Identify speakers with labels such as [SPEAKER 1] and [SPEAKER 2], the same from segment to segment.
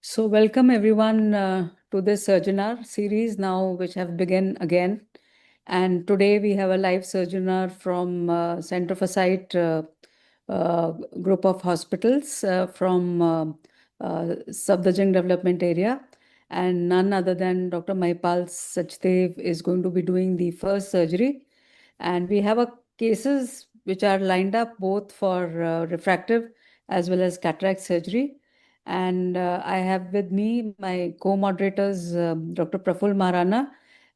[SPEAKER 1] So welcome everyone to this SURGINAR series now, which have begun again. And today we have a live SURGINAR from Center for Sight group of hospitals from Safdarjung Development Area. And none other than Dr. Mahipal Sachdev is going to be doing the first surgery. And we have cases which are lined up both for refractive as well as cataract surgery. And I have with me my co-moderators, Dr. Praful Maharana,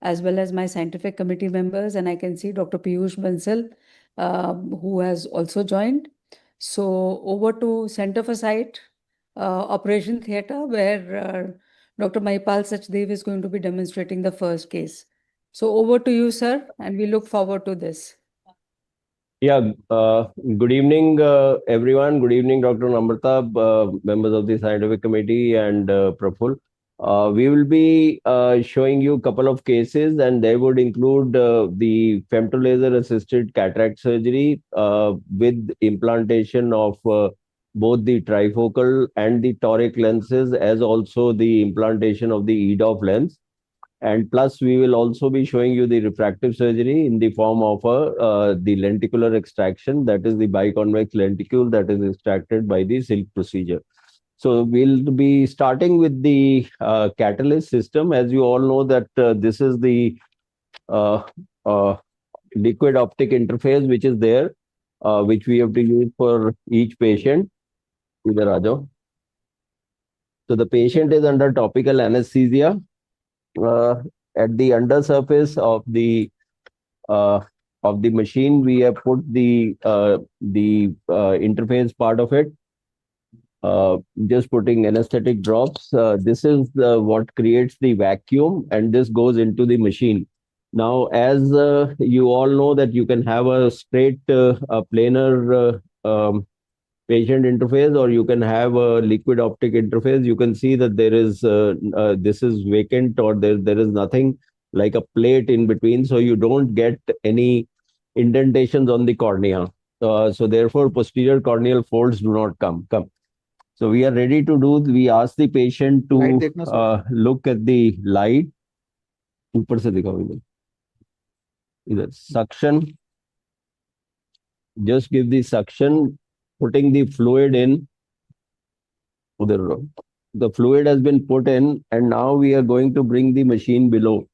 [SPEAKER 1] as well as my scientific committee members. And I can see Dr. Piyush Bansal, who has also joined. So over to Center for Sight Operation Theatre, where Dr. Mahipal Sachdev is going to be demonstrating the first case. So over to you, sir, and we look forward to this.
[SPEAKER 2] Yeah, good evening, everyone. Good evening, Dr. Namrata, members of the scientific committee, and Praful. We will be showing you a couple of cases, and they would include the femto laser assisted cataract surgery with implantation of both the trifocal and the toric lenses, as also the implantation of the EDOF lens. And plus, we will also be showing you the refractive surgery in the form of the lenticular extraction, that is the biconvex lenticule that is extracted by the silk procedure. So we'll be starting with the catalyst system. As you all know that this is the liquid optic interface which is there, which we have to use for each patient. So the patient is under topical anesthesia. At the undersurface of the machine, we have put the interface part of it. Just putting anesthetic drops. This is what creates the vacuum, and this goes into the machine. Now, as you all know that you can have a straight planar patient interface, or you can have a liquid optic interface. You can see that there is this is vacant, or there is nothing like a plate in between, so you don't get any indentations on the cornea. So therefore, posterior corneal folds do not come. So we are ready to do. We ask the patient to look at the light. ऊपर से दिखाओ इधर suction. Just give the suction. Putting the fluid in. The fluid has been put in, and now we are going to bring the machine below.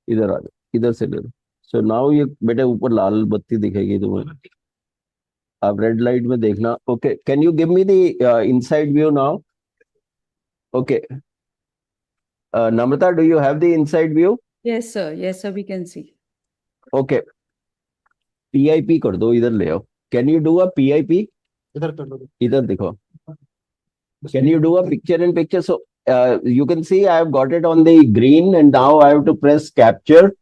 [SPEAKER 2] इधर से ले. So now ये बेटे ऊपर लाल बत्ती दिखेगी तुम्हें. आप red light में देखना. Okay, can you give me the inside view now? Okay. Namrata, do you have the inside view?
[SPEAKER 1] Yes, sir. Yes, sir. We can see.
[SPEAKER 2] Okay. PIP कर दो, इधर ले आओ. Can you do a PIP? इधर देखो. Can you do a picture in picture? So you can see I have got it on the green, and now I have to press capture.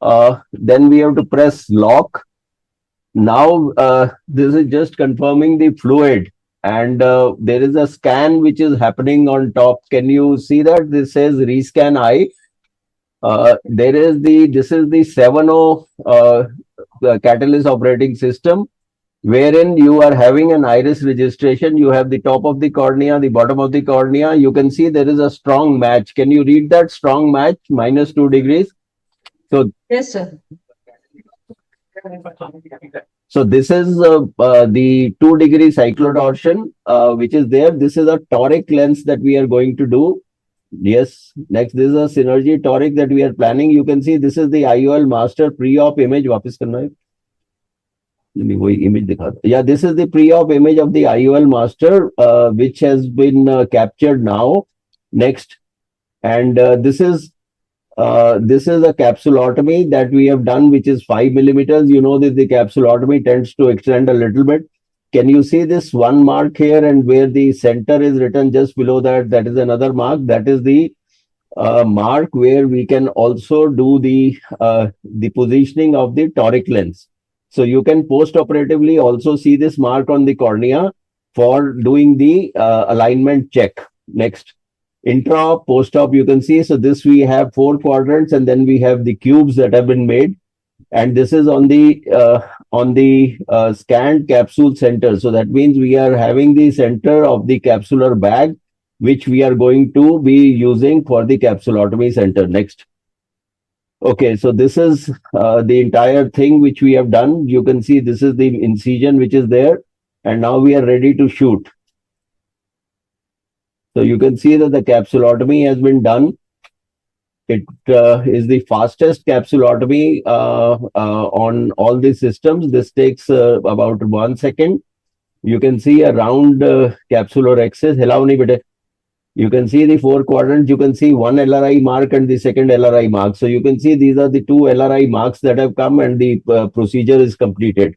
[SPEAKER 2] Then we have to press lock. Now this is just confirming the fluid, and there is a scan which is happening on top. Can you see that? This says rescan eye. This is the 7.0 catalyst operating system, wherein you are having an iris registration. You have the top of the cornea, the bottom of the cornea. You can see there is a strong match. Can you read that strong match? -2 degrees. So
[SPEAKER 1] yes, sir.
[SPEAKER 2] So this is the 2-degree cyclotorsion, which is there. This is a toric lens that we are going to do. Yes. Next, this is a synergy toric that we are planning. You can see this is the IOL master pre-op image. वापस करना है. Yeah, this is the pre-op image of the IOL master, which has been captured now. Next, and this is a capsulotomy that we have done, which is 5 millimeters. You know that the capsulotomy tends to extend a little bit. Can you see this one mark here, and where the center is written just below that? That is another mark. That is the mark where we can also do the positioning of the toric lens. So you can post-operatively also see this mark on the cornea for doing the alignment check. Next, intra, post-op, you can see. So this we have 4 quadrants, and then we have the cubes that have been made. And this is on the on the scanned capsule center. So that means we are having the center of the capsular bag, which we are going to be using for the capsulotomy center. Next. Okay, so this is the entire thing which we have done. You can see this is the incision which is there, and now we are ready to shoot. So you can see that the capsulotomy has been done. It is the fastest capsulotomy on all these systems. This takes about 1 second. You can see a round capsular axis. Hello, bete. You can see the four quadrants. You can see one LRI mark and the second LRI mark. So you can see these are the two LRI marks that have come and the procedure is completed.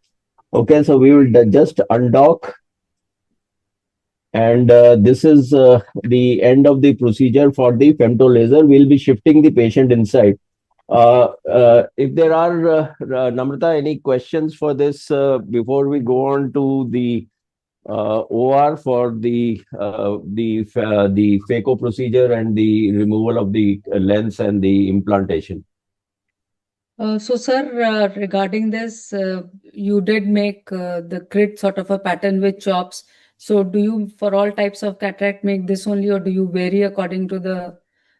[SPEAKER 2] Okay, so we will just undock. And this is the end of the procedure for the femto laser. We'll be shifting the patient inside. If there are, Namrata, any questions for this before we go on to the OR for the phaco procedure and the removal of the lens and the implantation?
[SPEAKER 1] So, sir, regarding this, you did make the grid sort of a pattern with chops. So, do you, for all types of cataract, make this only, or do you vary according to the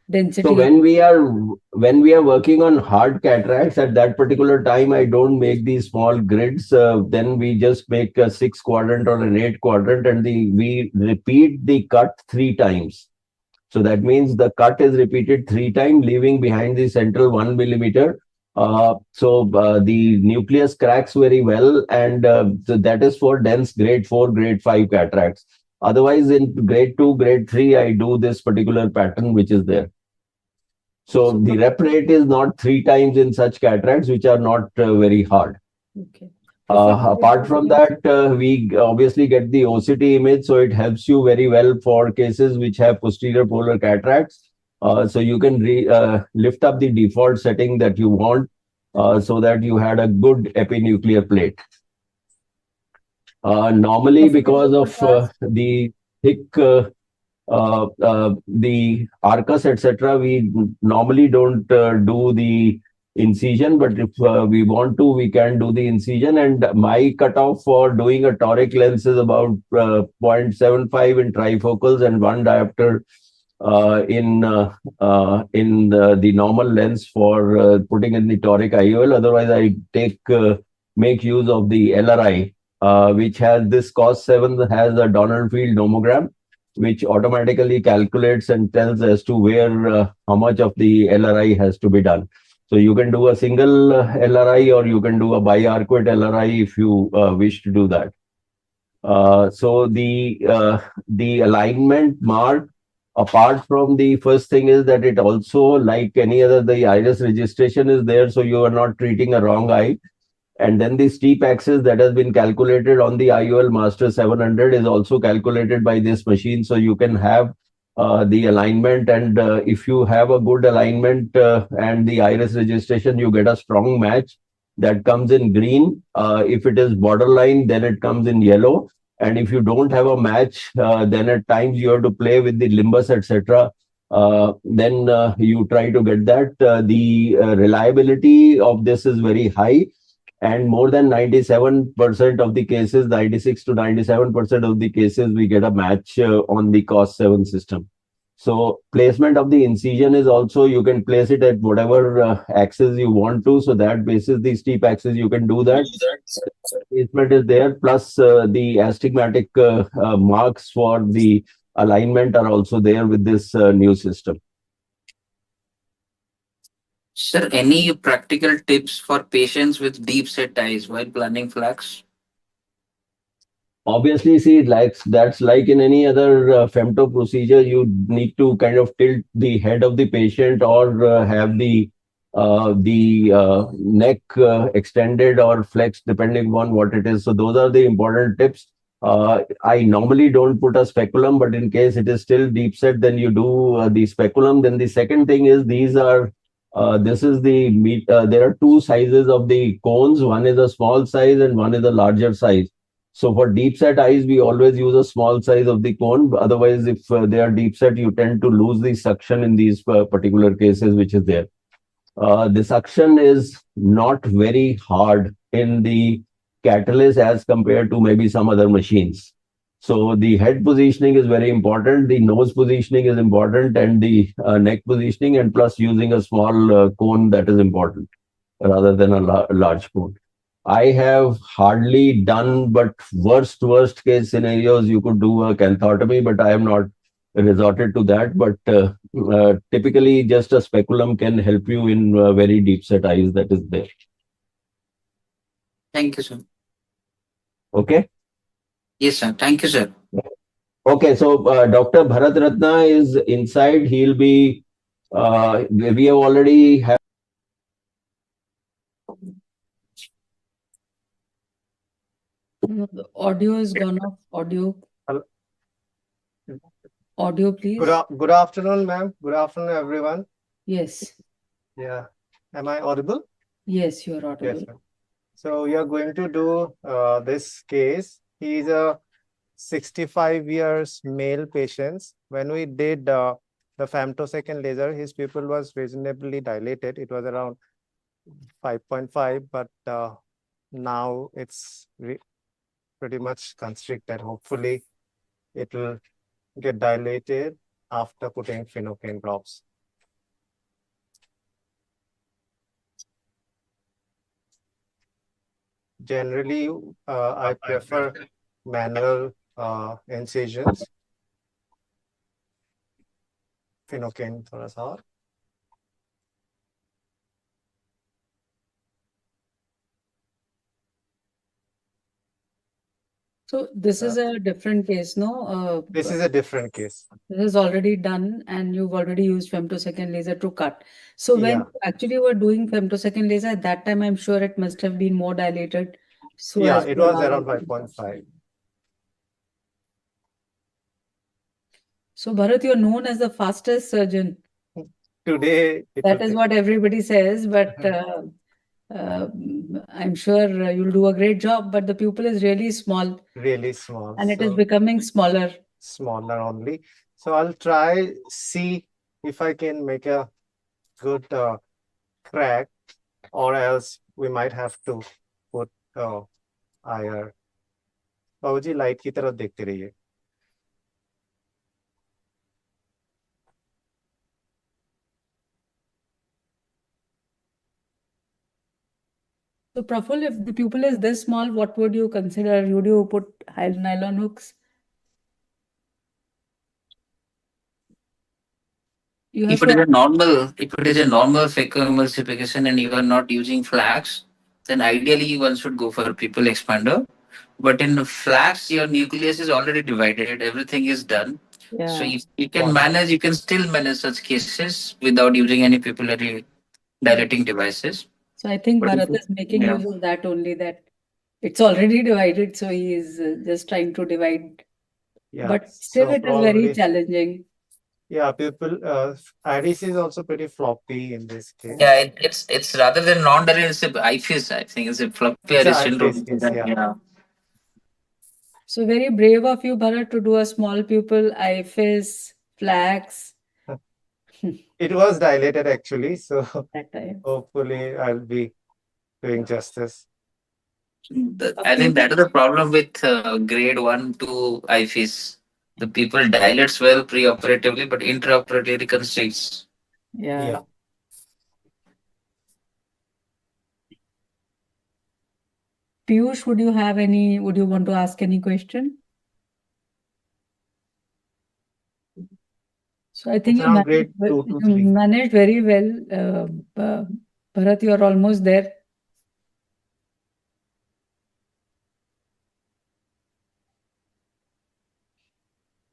[SPEAKER 1] density?
[SPEAKER 2] So when we are working on hard cataracts, at that particular time, I don't make these small grids. Then we just make a 6 quadrant or an 8 quadrant, and we repeat the cut 3 times. So that means the cut is repeated 3 times, leaving behind the central 1 millimeter. The nucleus cracks very well, and so that is for dense grade 4, grade 5 cataracts. Otherwise, in grade 2, grade 3, I do this particular pattern which is there. So the rep rate is not 3 times in such cataracts which are not very hard.
[SPEAKER 1] Okay.
[SPEAKER 2] Apart from that, we obviously get the OCT image, so it helps you very well for cases which have posterior polar cataracts. So you can lift up the default setting that you want so that you had a good epinuclear plate. Normally, because of the thick the arcus, etc., we normally don't do the incision, but if we want to, we can do the incision. And my cutoff for doing a toric lens is about 0.75 in trifocals and 1 diopter in the normal lens for putting in the toric IOL. Otherwise, I make use of the LRI, which has this cos7 has a Donald-Field nomogram, which automatically calculates and tells as to where how much of the LRI has to be done. So you can do a single LRI or you can do a biarcuate LRI if you wish to do that. So the alignment mark, apart from the first thing, is that it also, like any other, the iris registration is there, so you are not treating a wrong eye. And then the steep axis that has been calculated on the IOL Master 700 is also calculated by this machine. So you can have the alignment, and if you have a good alignment and the iris registration, you get a strong match that comes in green. If it is borderline, then it comes in yellow. And if you don't have a match, then at times you have to play with the limbus, etc. Then you try to get that. The reliability of this is very high. And more than 97% of the cases, 96 to 97% of the cases, we get a match on the cos7 system. So placement of the incision is also, you can place it at whatever axis you want to. So that basis the steep axis, you can do that. Placement is there, plus the astigmatic marks for the alignment are also there with this new system.
[SPEAKER 3] Sir, any practical tips for patients with deep set eyes while planning flax?
[SPEAKER 2] Obviously, see, that's like in any other femto procedure, you need to kind of tilt the head of the patient or have the neck extended or flexed, depending upon what it is. So those are the important tips. I normally don't put a speculum, but in case it is still deep set, then you do the speculum. Then the second thing is this is the there are two sizes of the cones. One is a small size and one is a larger size. So for deep set eyes, we always use a small size of the cone. Otherwise, if they are deep set, you tend to lose the suction in these particular cases, which is there. The suction is not very hard in the catalyst as compared to maybe some other machines. So the head positioning is very important, the nose positioning is important, and the neck positioning, and plus using a small cone, that is important rather than a large cone. I have hardly done, but worst case scenarios, you could do a canthotomy, but I have not resorted to that. But typically, just a speculum can help you in very deep set eyes that is there.
[SPEAKER 3] Thank you, sir.
[SPEAKER 2] Okay.
[SPEAKER 3] Yes, sir. Thank you, sir.
[SPEAKER 2] Okay, so Dr. Bharat Ratna is inside. He'll be. We have already have.
[SPEAKER 1] The audio is gone off. Audio,
[SPEAKER 4] Hello.
[SPEAKER 1] audio, please.
[SPEAKER 4] Good afternoon, ma'am. Good afternoon, everyone.
[SPEAKER 1] Yes,
[SPEAKER 4] Yeah. Am I audible?
[SPEAKER 1] yes, you are audible.
[SPEAKER 4] Yes, ma'am. So we are going to do this case. He is a 65 years male patient. When we did the femtosecond laser, his pupil was reasonably dilated. It was around 5.5, but now it's pretty much constricted. Hopefully, it will get dilated after putting phenocane drops. Generally, I prefer manual incisions. Phenocane थोड़ा सा और.
[SPEAKER 1] So this is a different case, no?
[SPEAKER 4] This is a different case.
[SPEAKER 1] This is already done, and you've already used femtosecond laser to cut. So when
[SPEAKER 4] Yeah.
[SPEAKER 1] you actually were doing femtosecond laser, at that time, I'm sure it must have been more dilated. So
[SPEAKER 4] Yeah,
[SPEAKER 1] as
[SPEAKER 4] it
[SPEAKER 1] to
[SPEAKER 4] was
[SPEAKER 1] allow
[SPEAKER 4] around
[SPEAKER 1] you to-
[SPEAKER 4] 5.5.
[SPEAKER 1] So Bharat, you're known as the fastest surgeon.
[SPEAKER 4] Today, it
[SPEAKER 1] That
[SPEAKER 4] will
[SPEAKER 1] is
[SPEAKER 4] take-
[SPEAKER 1] what everybody says, but I'm sure you'll do a great job. But the pupil is really small,
[SPEAKER 4] really small.
[SPEAKER 1] and it is
[SPEAKER 4] so
[SPEAKER 1] becoming smaller.
[SPEAKER 4] smaller only. So I'll try see if I can make a good crack, or else we might have to put IR. बाबूजी light की तरफ देखते रहिए.
[SPEAKER 1] So Praful, if the pupil is this small, what would you consider? Would you put nylon hooks? You have
[SPEAKER 3] If it is
[SPEAKER 1] to.
[SPEAKER 3] a normal, if it is a normal phacoemulsification and you are not using flax, then ideally one should go for a pupil expander. But in flax, your nucleus is already divided, everything is done. So
[SPEAKER 1] Yeah.
[SPEAKER 3] if you can manage, you can still manage such cases without using any pupillary dilating devices.
[SPEAKER 1] So I think
[SPEAKER 3] But if
[SPEAKER 1] Bharat
[SPEAKER 3] you-
[SPEAKER 1] is making
[SPEAKER 3] yeah.
[SPEAKER 1] use of that only, that it's already divided, so he is just trying to divide.
[SPEAKER 4] Yeah.
[SPEAKER 1] But still,
[SPEAKER 4] so
[SPEAKER 1] it is very
[SPEAKER 4] probably-
[SPEAKER 1] challenging.
[SPEAKER 4] Yeah, people. IDC is also pretty floppy in this case.
[SPEAKER 3] Yeah, it's rather than non-dilated, it's a IFIS, I think it's a floppy
[SPEAKER 4] It's a
[SPEAKER 3] iris syndrome.
[SPEAKER 4] IFIS case, yeah.
[SPEAKER 1] So very brave of you, Bharat, to do a small pupil, IFIS, flax
[SPEAKER 4] It was dilated actually, so
[SPEAKER 1] that time.
[SPEAKER 4] hopefully I'll be doing justice.
[SPEAKER 3] I think that is the problem with grade 1 to IFIS. The people dilates well pre-operatively, but intraoperatively constricts.
[SPEAKER 1] Yeah. Piyush, would you want to ask any question? So I think
[SPEAKER 4] It's around grade 2 to
[SPEAKER 1] you
[SPEAKER 4] 3.
[SPEAKER 1] managed very well. Bharat, you are almost there.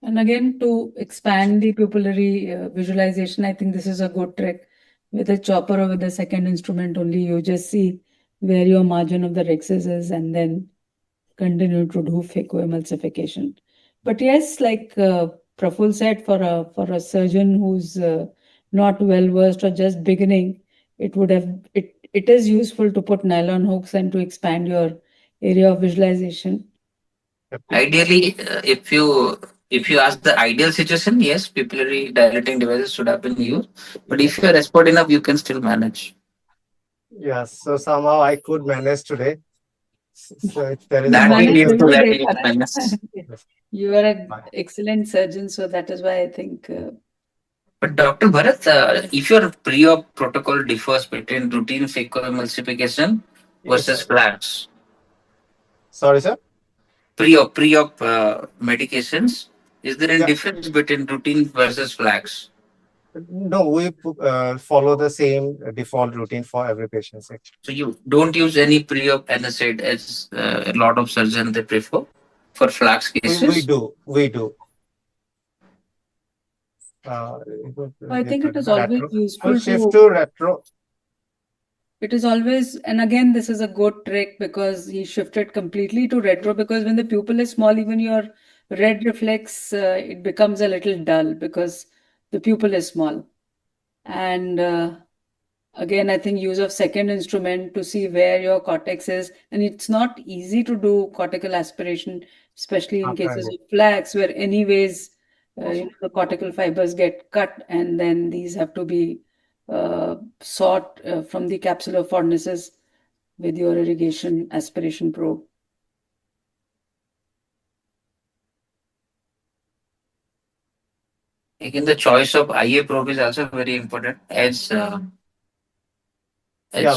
[SPEAKER 1] And again, to expand the pupillary visualization, I think this is a good trick. With a chopper or with a second instrument only, you just see where your margin of the rexis is and then continue to do phacoemulsification. But yes, like Praful said, for a surgeon who's not well versed or just beginning, it is useful to put nylon hooks and to expand your area of visualization.
[SPEAKER 3] Ideally, if you ask the ideal situation, yes, pupillary dilating devices should have been used. But if you are expert enough, you can still manage.
[SPEAKER 4] Yeah, so somehow I could manage today. So if there is
[SPEAKER 3] That
[SPEAKER 4] a
[SPEAKER 3] we
[SPEAKER 1] managed
[SPEAKER 3] need to
[SPEAKER 1] very
[SPEAKER 3] that
[SPEAKER 1] great,
[SPEAKER 3] we
[SPEAKER 1] Bharat.
[SPEAKER 3] explain.
[SPEAKER 1] You are an
[SPEAKER 4] Bye.
[SPEAKER 1] excellent surgeon, so that is why I think.
[SPEAKER 3] But Dr. Bharat, if your pre-op protocol differs between routine phacoemulsification
[SPEAKER 4] Yes,
[SPEAKER 3] versus
[SPEAKER 4] sir.
[SPEAKER 3] flaps,
[SPEAKER 4] Sorry, sir.
[SPEAKER 3] pre-op medications, is there any
[SPEAKER 4] Yeah.
[SPEAKER 3] difference between routine versus flags?
[SPEAKER 4] No, we follow the same default routine for every patient section.
[SPEAKER 3] So you don't use any pre-op NSAID as a lot of surgeons they prefer for flags
[SPEAKER 4] We
[SPEAKER 3] cases.
[SPEAKER 4] do.
[SPEAKER 1] I think it is always
[SPEAKER 4] Retro. We'll
[SPEAKER 1] useful
[SPEAKER 4] shift
[SPEAKER 1] to.
[SPEAKER 4] to retro.
[SPEAKER 1] It is always, and again, this is a good trick because he shifted completely to retro because when the pupil is small, even your red reflex, it becomes a little dull because the pupil is small. And again, I think use of second instrument to see where your cortex is. And it's not easy to do cortical aspiration, especially in cases of plaques where anyways, the cortical fibers get cut and then these have to be sought from the capsular fornices with your irrigation aspiration probe.
[SPEAKER 3] Again, the choice of IA probe is also very important as
[SPEAKER 4] Yeah,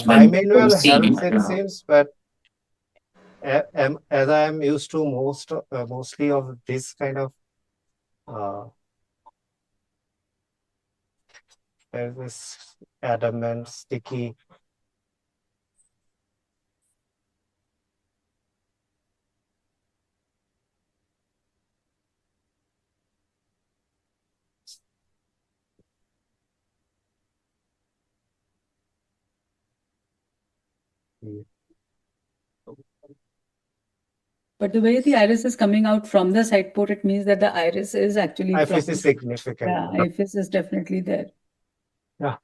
[SPEAKER 3] when
[SPEAKER 4] bimanual
[SPEAKER 3] seen.
[SPEAKER 4] helps, it seems, but as I am used to mostly of this kind of there's this adamant sticky.
[SPEAKER 1] But the way the iris is coming out from the side port, it means that the iris is actually
[SPEAKER 4] IFS
[SPEAKER 1] from.
[SPEAKER 4] is significant.
[SPEAKER 1] Yeah, IFS is definitely there.
[SPEAKER 4] Yeah.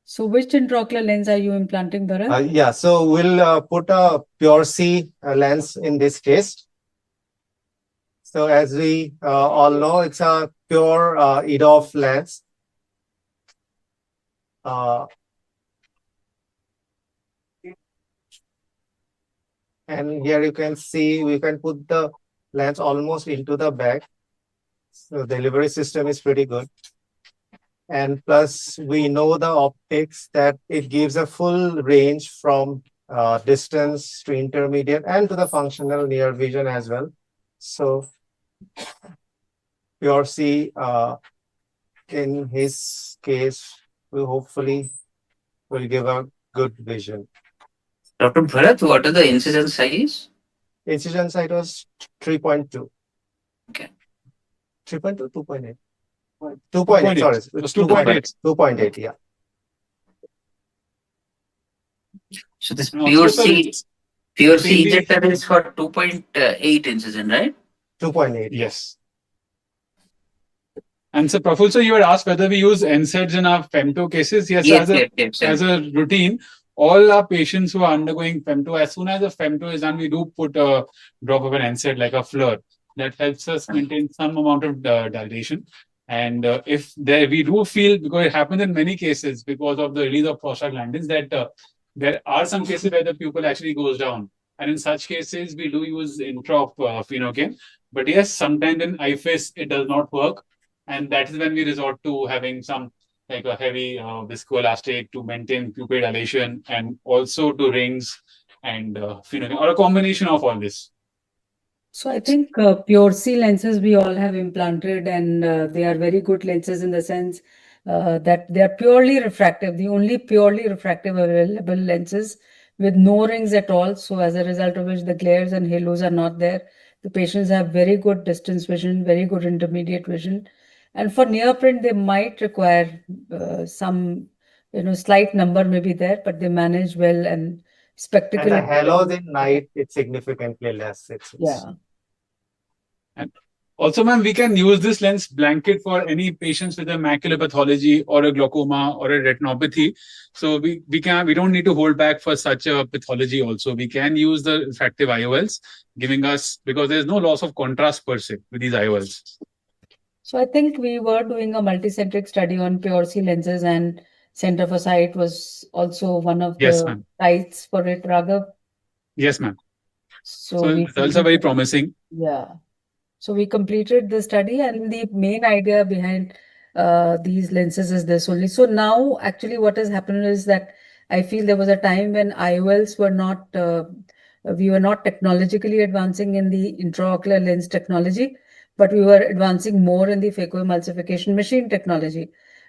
[SPEAKER 1] So which intraocular lens are you implanting, Bharat?
[SPEAKER 4] Yeah, so we'll put a pure C lens in this case. So as we all know, it's a pure EDOF lens. And here you can see we can put the lens almost into the bag. So the delivery system is pretty good. And plus we know the optics that it gives a full range from distance to intermediate and to the functional near vision as well. So pure C in his case will hopefully give a good vision.
[SPEAKER 3] Dr. Bharat, what are the incision size?
[SPEAKER 4] Incision site was 3.2.
[SPEAKER 3] Okay.
[SPEAKER 4] 3.2, 2.8. 2.8, sorry. It's 2.8. 2.8, yeah.
[SPEAKER 3] So this
[SPEAKER 5] And
[SPEAKER 3] pure
[SPEAKER 5] also, sir,
[SPEAKER 3] C, pure C
[SPEAKER 5] mainly-
[SPEAKER 3] injector is for 2.8 incision, right?
[SPEAKER 4] 2.8.
[SPEAKER 5] Yes. And so, Praful, sir, you had asked whether we use NSAIDs in our Femto cases. Yes,
[SPEAKER 3] Yes.
[SPEAKER 5] as a routine, all our patients who are undergoing Femto, as soon as a Femto is done, we do put a drop of an NSAID like a FLUR. That helps us maintain some amount of dilation. And if there, we do feel, because it happens in many cases because of the release of prostaglandins, that there are some cases where the pupil actually goes down. And in such cases, we do use intraphenocaine. But yes, sometimes in IFS, it does not work. And that is when we resort to having some like a heavy viscoelastic to maintain pupil dilation and also to rings and phenocaine, or a combination of all this.
[SPEAKER 1] So I think pure C lenses we all have implanted and they are very good lenses in the sense that they are purely refractive, the only purely refractive available lenses with no rings at all. So as a result of which the glares and halos are not there. The patients have very good distance vision, very good intermediate vision. And for near print, they might require some, slight number may be there, but they manage well and spectacle.
[SPEAKER 4] And the halos in night, it's significantly less.
[SPEAKER 1] Yeah.
[SPEAKER 5] And also, ma'am, we can use this lens blanket for any patients with a macular pathology or a glaucoma or a retinopathy. So we don't need to hold back for such a pathology also. We can use the refractive IOLs, giving us, because there's no loss of contrast per se with these IOLs.
[SPEAKER 1] So I think we were doing a multicentric study on pure C lenses and Center for Sight was also one of
[SPEAKER 5] Yes,
[SPEAKER 1] the
[SPEAKER 5] ma'am.
[SPEAKER 1] sites for it, Raghav.
[SPEAKER 5] Yes, ma'am.
[SPEAKER 1] So
[SPEAKER 5] So
[SPEAKER 1] we
[SPEAKER 5] results are very promising.
[SPEAKER 1] Yeah. So we completed the study, and the main idea behind these lenses is this only. So now, actually, what has happened is that I feel there was a time when IOLs were not, we were not technologically advancing in the intraocular lens technology, but we were advancing more in the phacoemulsification machine technology.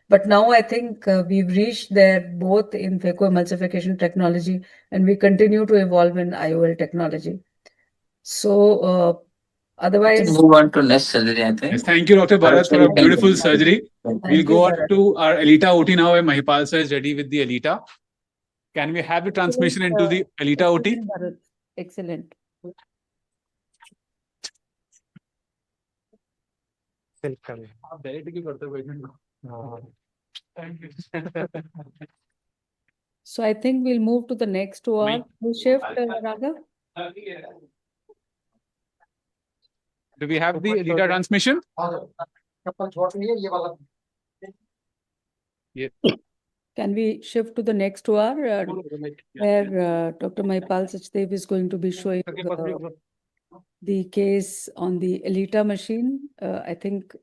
[SPEAKER 1] But now I think we've reached there both in phacoemulsification technology, and we continue to evolve in IOL technology. So, otherwise,
[SPEAKER 3] Move on to next surgery, I
[SPEAKER 5] Yes,
[SPEAKER 3] think.
[SPEAKER 5] thank you, Dr. Bharat, for a beautiful
[SPEAKER 1] Thank
[SPEAKER 5] surgery.
[SPEAKER 1] Thank
[SPEAKER 5] We'll
[SPEAKER 1] you,
[SPEAKER 5] go on
[SPEAKER 1] Bharat.
[SPEAKER 5] to our Elita OT now, and Mahipal sir is ready with the Elita. Can we have the transmission into the Elita OT?
[SPEAKER 1] Excellent, Bharat. Excellent.
[SPEAKER 4] Welcome.
[SPEAKER 5] आप direct क्यों करते हो patient को? Thank you.
[SPEAKER 1] So I think we'll move to the next one. Please shift, Raghav.
[SPEAKER 5] Do we have the Elita transmission? Yeah.
[SPEAKER 1] Can we shift to the next tour where Dr. Mahipal Sachdev is going to be showing the case on the Elita machine? I think.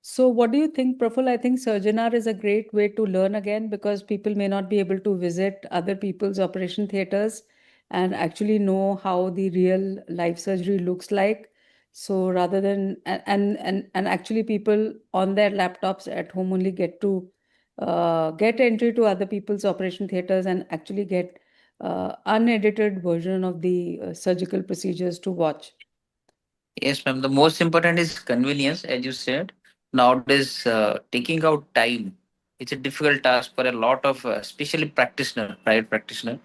[SPEAKER 1] So what do you think, Praful? I think SURGINAR is a great way to learn again, because people may not be able to visit other people's operation theaters and actually know how the real life surgery looks like. So rather than, and actually people on their laptops at home only get to get entry to other people's operation theaters and actually get unedited version of the surgical procedures to watch.
[SPEAKER 3] Yes, ma'am. The most important is convenience, as you said. Nowadays, taking out time, it's a difficult task for a lot of, especially practitioner, private practitioner,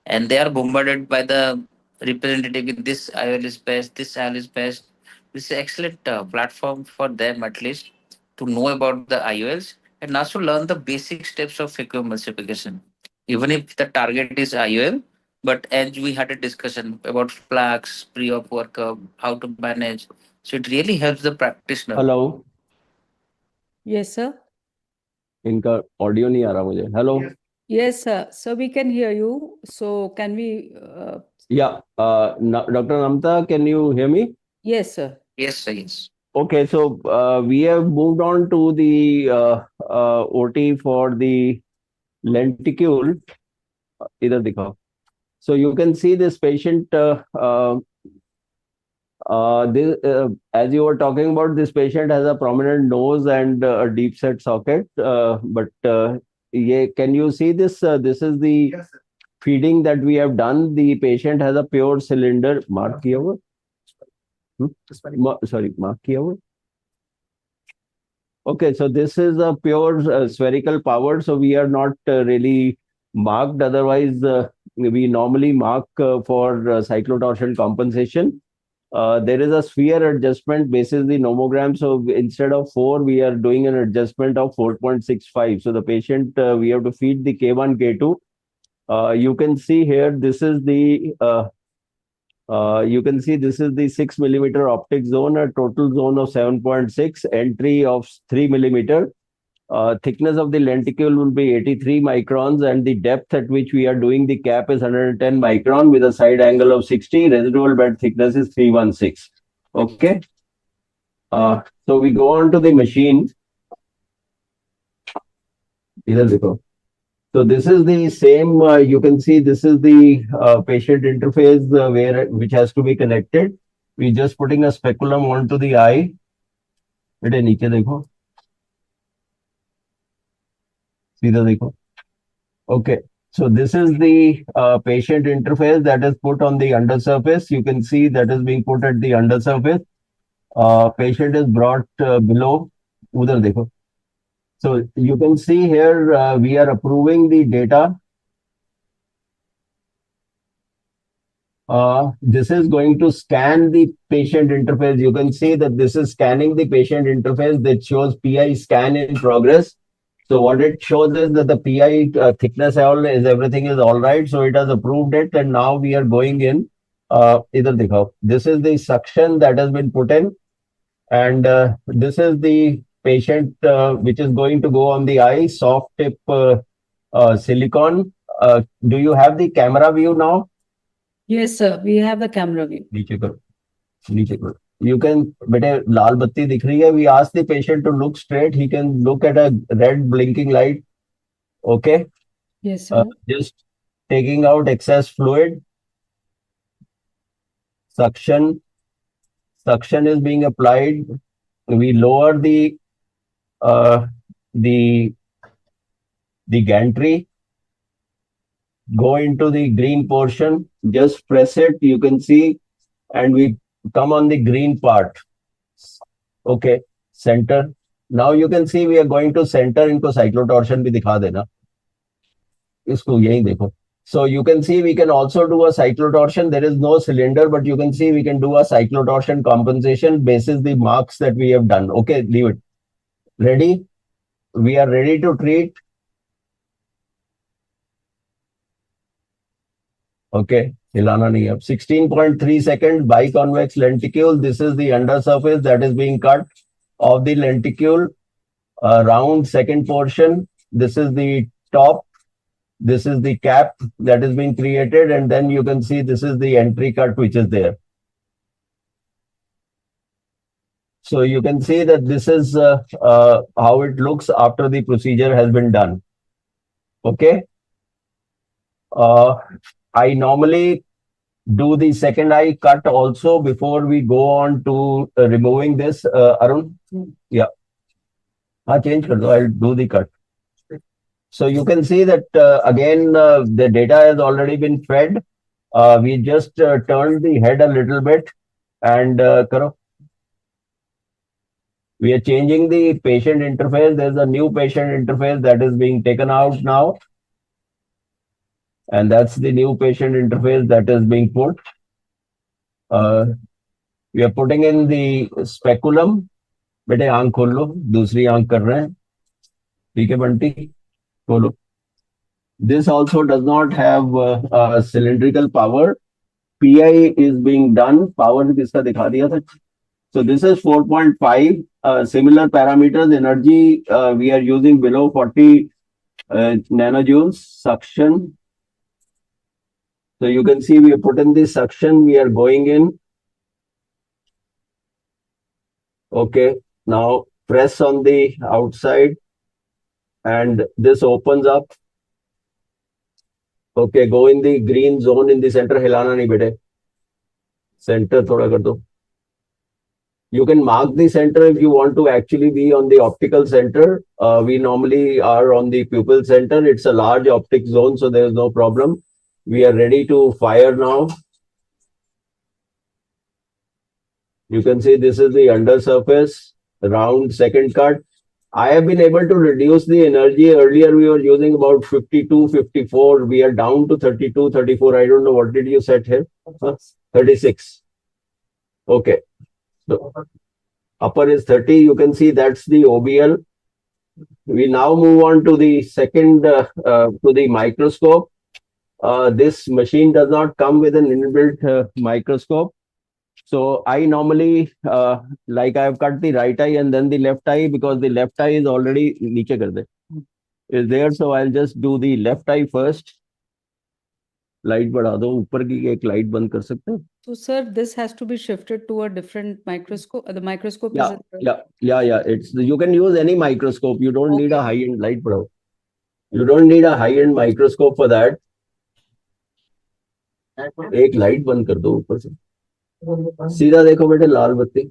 [SPEAKER 3] and they are bombarded by the representative with this IOL is best, this IOL is best. This is an excellent platform for them at least to know about the IOLs and also learn the basic steps of phacoemulsification. Even if the target is IOL, but as we had a discussion about flags, pre-op workup, how to manage, so it really helps the practitioner.
[SPEAKER 2] Hello.
[SPEAKER 1] Yes, sir.
[SPEAKER 2] इनका audio नहीं आ रहा मुझे. Hello.
[SPEAKER 1] Yes, sir. So we can hear you. So can we?
[SPEAKER 2] Yeah. Dr. Namta, can you hear me?
[SPEAKER 1] Yes, sir.
[SPEAKER 3] Yes, sir, yes.
[SPEAKER 2] Okay, so we have moved on to the OT for the lenticule. इधर दिखाओ. So you can see this patient. As you were talking about, this patient has a prominent nose and a deep set socket. Can you see this? This is the feeding that we have done. The patient has a pure cylinder. Mark किया हुआ? Sorry, mark किया हुआ? Okay, so this is a pure spherical power. So we are not really marked. Otherwise, we normally mark for cyclotorsion compensation. There is a sphere adjustment basis the nomogram. So instead of 4, we are doing an adjustment of 4.65. So the patient, we have to feed the K1, K2. You can see here, this is the you can see this is the 6 millimeter optic zone, a total zone of 7.6, entry of 3 millimeter. Thickness of the lenticule will be 83 microns, and the depth at which we are doing the cap is 110 micron with a side angle of 60. Residual bed thickness is 316. Okay. So we go on to the machine. So this is the same, you can see this is the patient interface which has to be connected. We're just putting a speculum onto the eye. बेटे नीचे देखो. सीधा देखो. Okay, so this is the patient interface that is put on the undersurface. You can see that is being put at the undersurface. Patient is brought below. उधर देखो. So you can see here we are approving the data. This is going to scan the patient interface. You can see that this is scanning the patient interface that shows PI scan in progress. So what it shows is that the PI thickness everything is all right. So it has approved it, and now we are going in. Either दिखाओ. This is the suction that has been put in, and this is the patient which is going to go on the eye, soft tip silicone. Do you have the camera view now?
[SPEAKER 1] Yes, sir. We have the camera view.
[SPEAKER 2] नीचे करो, नीचे करो. You can, बेटे लाल बत्ती दिख रही है. We ask the patient to look straight. He can look at a red blinking light. Okay.
[SPEAKER 1] Yes, sir.
[SPEAKER 2] Just taking out excess fluid. Suction is being applied. We lower the the gantry. Go into the green portion. Just press it. You can see, and we come on the green part. Okay, center. Now you can see we are going to center. इनको cyclotorsion भी दिखा देना. इसको यहीं देखो. So you can see we can also do a cyclotortion. There is no cylinder, but you can see we can do a cyclotortion compensation basis the marks that we have done. Okay, leave it. Ready? We are ready to treat. Okay, hilana nahi ab. 16.3 seconds biconvex lenticule. This is the undersurface that is being cut of the lenticule. Round second portion. This is the top. This is the cap that is being created, and then you can see this is the entry cut which is there. So you can see that this is how it looks after the procedure has been done. Okay. I normally do the second eye cut also before we go on to removing this. Arun? Yeah. Change kar do. I'll do the cut. So you can see that again the data has already been fed. We just turned the head a little bit and we are changing the patient interface. There's a new patient interface that is being taken out now. And that's the new patient interface that is being put. We are putting in the speculum. बेटे आंख खोल लो, दूसरी आंख कर रहे हैं. ठीक है बंटी, खोलो. This also does not have cylindrical power. PI is being done. Power किसका दिखा दिया था? So this is 4.5. Similar parameters. Energy we are using below 40 nanojoules. Suction. So you can see we have put in the suction. We are going in. Okay. Now press on the outside and this opens up. Okay, go in the green zone in the center. हिलाना नहीं बेटे. Center थोड़ा कर दो. You can mark the center if you want to actually be on the optical center. We normally are on the pupil center. It's a large optic zone, so there is no problem. We are ready to fire now. You can see this is the undersurface. Round second cut. I have been able to reduce the energy. Earlier we were using about 52, 54. We are down to 32, 34. I don't know. What did you set here? 36. Okay. So upper is 30. You can see that's the OBL. We now move on to the second, to the microscope. This machine does not come with an inbuilt microscope. So I normally, like I have cut the right eye and then the left eye because the left eye is already नीचे कर दे, is there. So I'll just do the left eye first. Light बढ़ा दो, ऊपर की एक light बंद कर सकते हैं.
[SPEAKER 1] So, sir, this has to be shifted to a different microscope. The microscope
[SPEAKER 2] Yeah,
[SPEAKER 1] is
[SPEAKER 2] yeah. It's you can use any microscope. You don't need a
[SPEAKER 1] Okay.
[SPEAKER 2] high-end light, bro. You don't need a high-end microscope for that. एक light बंद कर दो ऊपर से. सीधा देखो बेटे लाल बत्ती.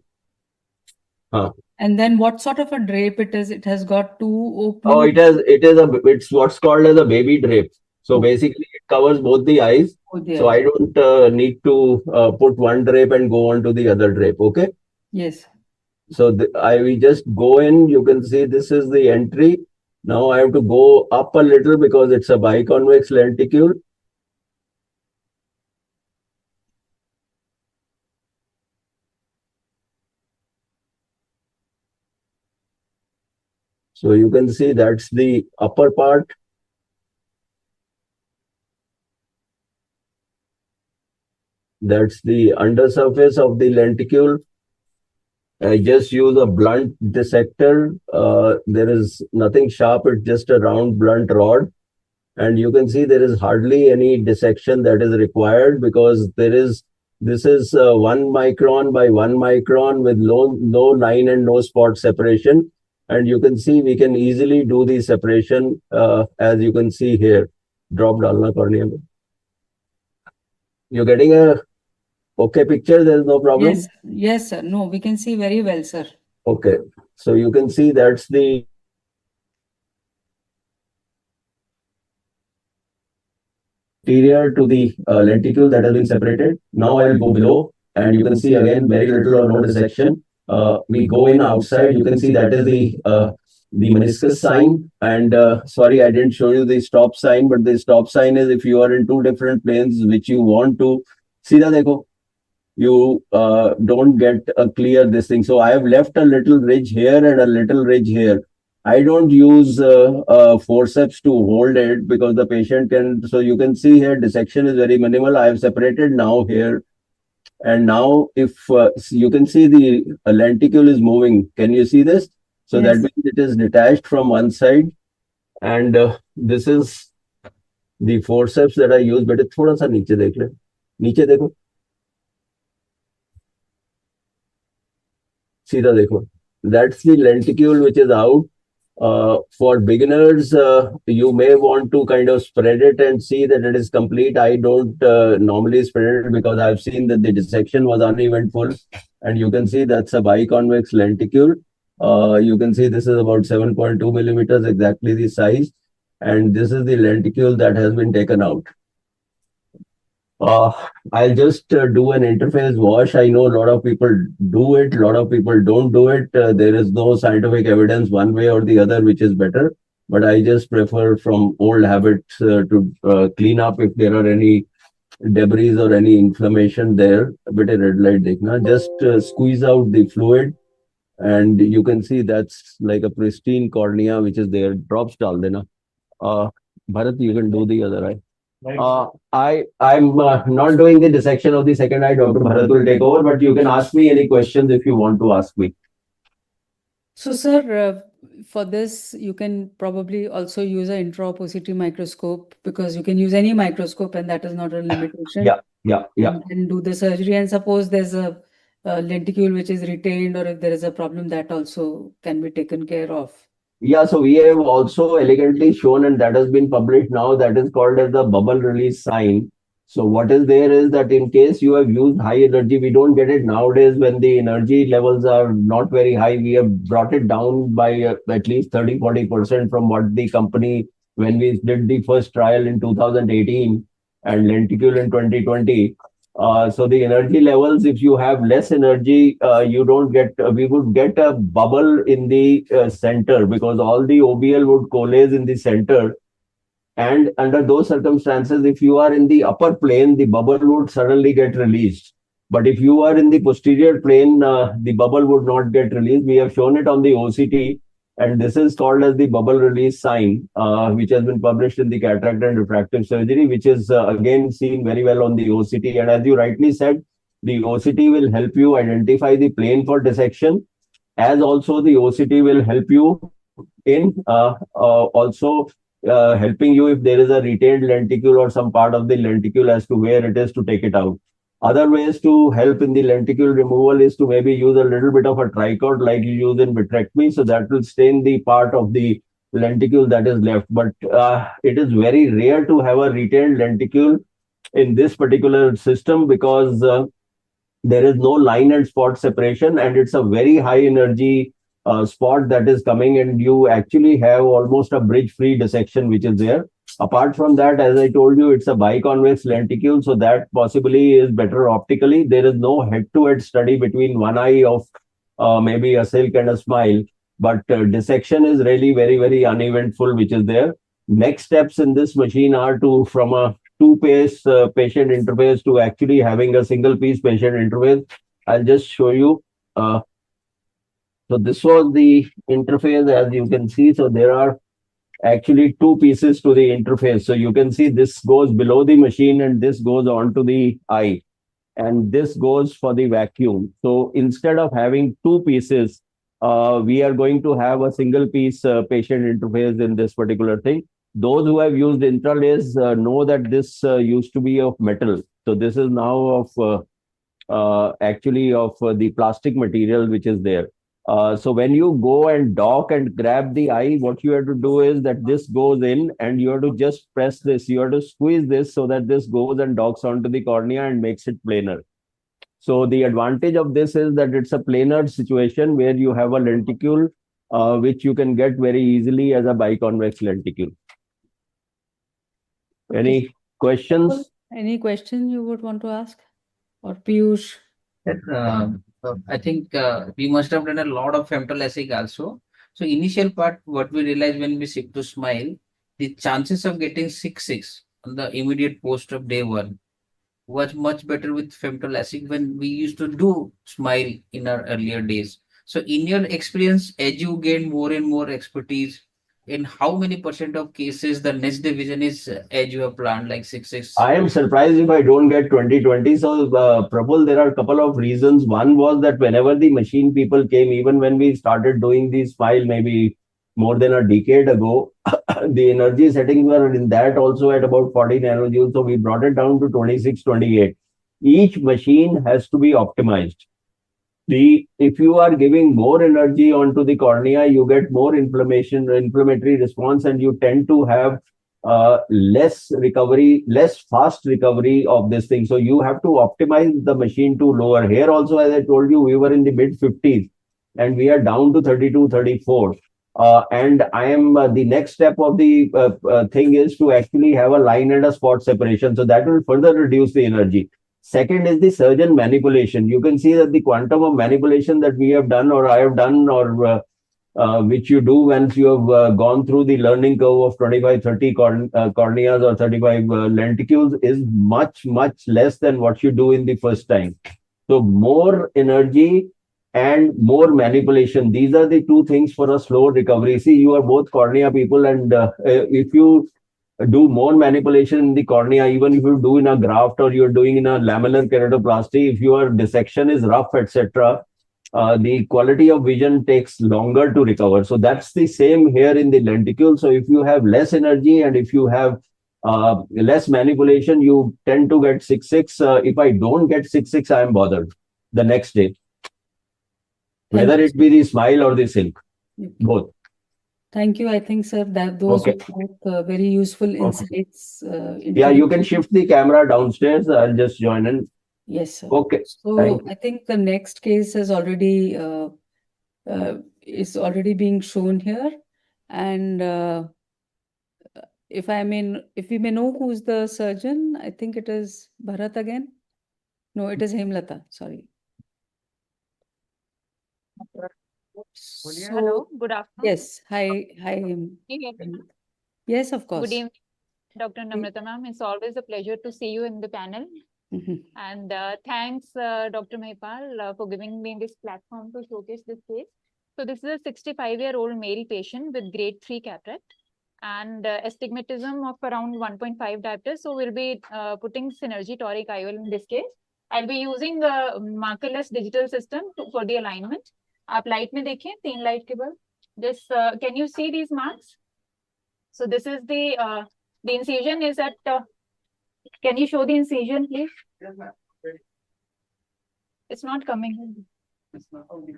[SPEAKER 2] हाँ.
[SPEAKER 1] And then what sort of a drape it is? It has got two
[SPEAKER 2] Oh,
[SPEAKER 1] openings.
[SPEAKER 2] it's what's called as a baby drape. So basically it covers both the eyes. So I don't need to put one drape and go on to the other drape. Okay.
[SPEAKER 1] Yes.
[SPEAKER 2] So we just go in. You can see this is the entry. Now I have to go up a little because it's a biconvex lenticule. So you can see that's the upper part. That's the undersurface of the lenticule. I just use a blunt dissector. There is nothing sharp. It's just a round blunt rod. And you can see there is hardly any dissection that is required because this is 1 micron by 1 micron with no line and no spot separation. And you can see we can easily do the separation as you can see here. Drop dalna cornea mein. You're getting a okay picture? There's no problem?
[SPEAKER 1] Yes, yes, sir. No, we can see very well, sir.
[SPEAKER 2] Okay. So you can see that's the anterior to the lenticule that has been separated. Now I will go below and you can see again very little or no dissection. We go in outside, you can see that is the meniscus sign. And sorry, I didn't show you the stop sign, but the stop sign is if you are in two different planes which you want to see the dekho, you don't get a clear this thing. So I have left a little ridge here and a little ridge here. I don't use forceps to hold it because the patient can, so you can see here dissection is very minimal. I have separated now here. And now if you can see the lenticule is moving, can you see this? So that
[SPEAKER 1] Yes.
[SPEAKER 2] means it is detached from one side. And this is the forceps that I use. But thoda sa niche dekh le. Niche dekho. Seedha dekho. That's the lenticule which is out. For beginners, you may want to kind of spread it and see that it is complete. I don't normally spread it because I've seen that the dissection was uneventful. And you can see that's a biconvex lenticule. You can see this is about 7.2 millimeters, exactly the size. And this is the lenticule that has been taken out. I'll just do an interface wash. I know a lot of people do it, a lot of people don't do it. There is no scientific evidence one way or the other which is better. But I just prefer from old habits to clean up if there are any debris or any inflammation there. A bit of red light dekhna. Just squeeze out the fluid and you can see that's like a pristine cornea which is there. Drops dal dena. Bharat, you can do the other eye. I'm not doing the dissection of the second eye. Dr. Bharat will take over, but you can ask me any questions if you want to ask me.
[SPEAKER 1] So, sir, for this, you can probably also use an intraoppository microscope because you can use any microscope and that is not a limitation.
[SPEAKER 2] Yeah.
[SPEAKER 1] And do the surgery. And suppose there's a lenticule which is retained or if there is a problem, that also can be taken care of.
[SPEAKER 2] Yeah, so we have also elegantly shown, and that has been published now, that is called as the bubble release sign. So what is there is that in case you have used high energy, we don't get it nowadays when the energy levels are not very high. We have brought it down by at least 30-40% from what the company, when we did the first trial in 2018 and lenticule in 2020. So the energy levels, if you have less energy, you don't get, we would get a bubble in the center because all the OBL would coalesce in the center. And under those circumstances, if you are in the upper plane, the bubble would suddenly get released. But if you are in the posterior plane, the bubble would not get released. We have shown it on the OCT. And this is called as the bubble release sign, which has been published in the cataract and refractive surgery, which is again seen very well on the OCT. And as you rightly said, the OCT will help you identify the plane for dissection, as also the OCT will help you in also helping you if there is a retained lenticule or some part of the lenticule as to where it is to take it out. Other ways to help in the lenticule removal is to maybe use a little bit of a tricot like you use in vitrectomy. So that will stain the part of the lenticule that is left. But it is very rare to have a retained lenticule in this particular system because there is no line and spot separation and it's a very high energy spot that is coming and you actually have almost a bridge-free dissection which is there. Apart from that, as I told you, it's a biconvex lenticule, so that possibly is better optically. There is no head-to-head study between one eye of maybe a silk and a smile, but dissection is really very, very uneventful, which is there. Next steps in this machine are to, from a two-piece patient interface to actually having a single-piece patient interface. I'll just show you. So this was the interface, as you can see. So there are actually two pieces to the interface. So you can see this goes below the machine and this goes onto the eye. and this goes for the vacuum. So instead of having two pieces, we are going to have a single piece patient interface in this particular thing. Those who have used intralace know that this used to be of metal. So this is now of actually of the plastic material which is there. So when you go and dock and grab the eye, what you have to do is that this goes in and you have to just press this. You have to squeeze this so that this goes and docks onto the cornea and makes it planar. So the advantage of this is that it's a planar situation where you have a lenticule, which you can get very easily as a biconvex lenticule. Any questions?
[SPEAKER 1] Any question you would want to ask? Or Piyush?
[SPEAKER 3] I think we must have done a lot of femtolasic also. So initial part, what we realized when we shift to smile, the chances of getting 6/6 on the immediate post of day one was much better with femtolasic when we used to do smile in our earlier days. So in your experience, as you gain more and more expertise, in how many percent of cases the next division is as you have planned, like 6/6?
[SPEAKER 2] I am surprised if I don't get 2020. So, Prabhul, there are a couple of reasons. One was that whenever the machine people came, even when we started doing these file maybe more than a decade ago, the energy settings were in that also at about 40 nanojoules. So we brought it down to 26, 28. Each machine has to be optimized. If you are giving more energy onto the cornea, you get more inflammatory response, and you tend to have less recovery, less fast recovery of this thing. So you have to optimize the machine to lower. Here also, as I told you, we were in the mid 50s and we are down to 32, 34. And I am the next step of the thing is to actually have a line and a spot separation. So that will further reduce the energy. Second is the surgeon manipulation. You can see that the quantum of manipulation that we have done or I have done or which you do once you have gone through the learning curve of 25, 30 corneas or 35 lenticules is much, much less than what you do in the first time. So more energy and more manipulation. These are the two things for a slow recovery. See, you are both cornea people, and if you do more manipulation in the cornea, even if you do in a graft or you're doing in a lamellar keratoplasty, if your dissection is rough, etc., the quality of vision takes longer to recover. So that's the same here in the lenticule. So if you have less energy and if you have less manipulation, you tend to get 6/6. If I don't get 6/6, I am bothered the next day, whether it be the smile or the silk, both.
[SPEAKER 1] Thank you. I think, sir, that those
[SPEAKER 2] Okay.
[SPEAKER 1] were both very useful insights.
[SPEAKER 2] Yeah, you can shift the camera downstairs. I'll just join in.
[SPEAKER 1] Yes, sir.
[SPEAKER 2] Okay.
[SPEAKER 1] So
[SPEAKER 2] Thank you.
[SPEAKER 1] I think the next case is already being shown here, and if we may know who's the surgeon, I think it is Bharat again. No, it is Hemlata. Sorry.
[SPEAKER 6] Hello, good afternoon.
[SPEAKER 1] Yes. Hi,
[SPEAKER 6] Can you hear me?
[SPEAKER 1] Yes, of course.
[SPEAKER 6] Good evening, Dr. Namrata ma'am. It's always a pleasure to see you in the panel.
[SPEAKER 1] Mhm.
[SPEAKER 6] And thanks, Dr. Mahipal, for giving me this platform to showcase this case. So this is a 65-year-old male patient with grade 3 cataract and astigmatism of around 1.5 diopters. So we'll be putting Synergy Toric IOL in this case. I'll be using a markerless digital system for the alignment. आप light में देखिए 3 light के bulb. This can you see these marks? So this is the incision is at. Can you show the incision, please? Yes, ma'am. It's not coming. It's not coming.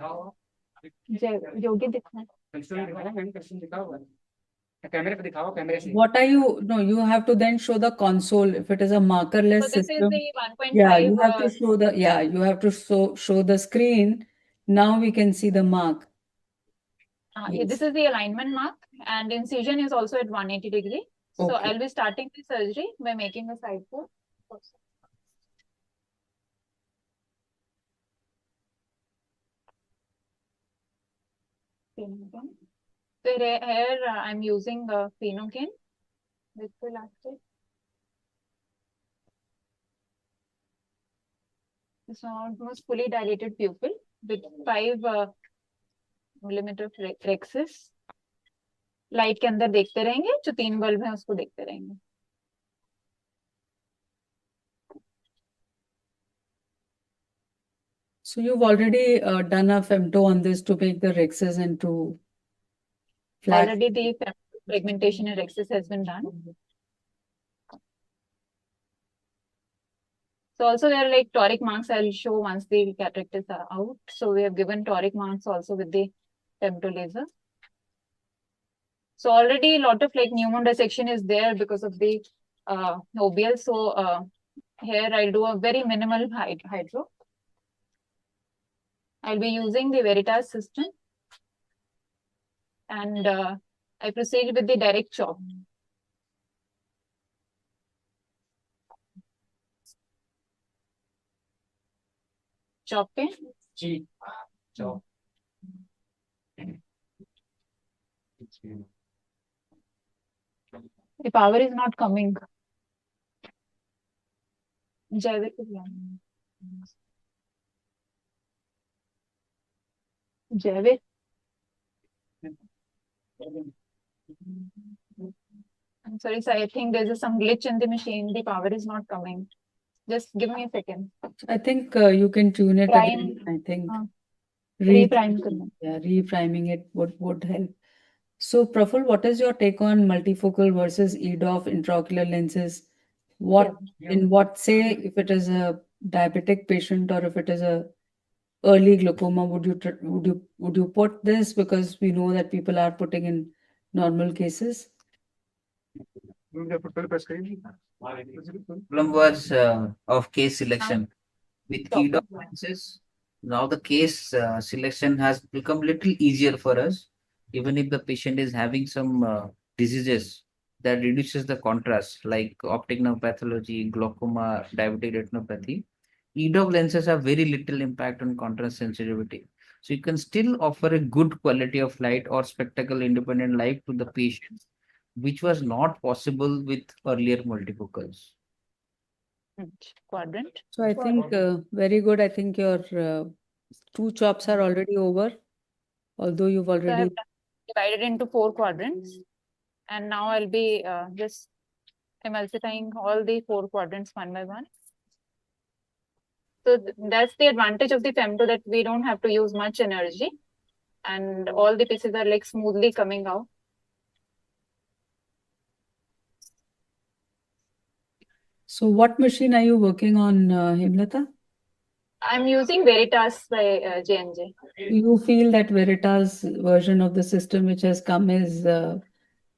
[SPEAKER 1] What are you? No, you have to then show the console if it is a markerless
[SPEAKER 6] So this
[SPEAKER 1] system.
[SPEAKER 6] is the 1.5.
[SPEAKER 1] Yeah, you have to show the you have to show the screen. Now we can see the mark. Yes.
[SPEAKER 6] This is the alignment mark, and incision is also at 180 degree. So
[SPEAKER 1] Okay.
[SPEAKER 6] I'll be starting the surgery by making a side port. So here I'm using Phacoemulsification with the elastic. It's almost fully dilated pupil with 5 millimeter rexis. Light के अंदर देखते रहेंगे, जो 3 bulb है उसको देखते रहेंगे.
[SPEAKER 1] So you've already done a femto on this to make the rexes into flat.
[SPEAKER 6] Already the fragmentation and rexes has been done. So also there are like toric marks I'll show once the cataract is out. So we have given toric marks also with the femto laser. So already a lot of like pneumo dissection is there because of the OBL. So here I'll do a very minimal hydro. I'll be using the Veritas system. And I proceed with the direct chop. Chop in.
[SPEAKER 3] Chop.
[SPEAKER 6] The power is not coming. Javed is lying. Javed. I'm sorry, sir. I think there's some glitch in the machine. The power is not coming. Just give me a second.
[SPEAKER 1] I think you can tune it again. I think
[SPEAKER 6] reprime karna.
[SPEAKER 1] Yeah, repriming it would help. So, Praful, what is your take on multifocal versus EDOF intraocular lenses? In what say if it is a diabetic patient or if it is a early glaucoma, would you put this, because we know that people are putting in normal cases?
[SPEAKER 3] Problem was of case selection with EDOF lenses. Now the case selection has become little easier for us. Even if the patient is having some diseases that reduces the contrast, like optic nerve pathology, glaucoma, diabetic retinopathy, EDOF lenses have very little impact on contrast sensitivity. So you can still offer a good quality of light or spectacle independent light to the patient, which was not possible with earlier multifocals.
[SPEAKER 6] Quadrant.
[SPEAKER 1] So I think very good. I think your 2 chops are already over, although you've
[SPEAKER 6] So I
[SPEAKER 1] already
[SPEAKER 6] have divided into 4 quadrants, and now I'll be just emulsifying all the 4 quadrants one by one. So that's the advantage of the femto, that we don't have to use much energy, and all the pieces are like smoothly coming out.
[SPEAKER 1] So what machine are you working on, Himlata?
[SPEAKER 6] I'm using Veritas by J&J.
[SPEAKER 1] Do you feel that Veritas version of the system which has come is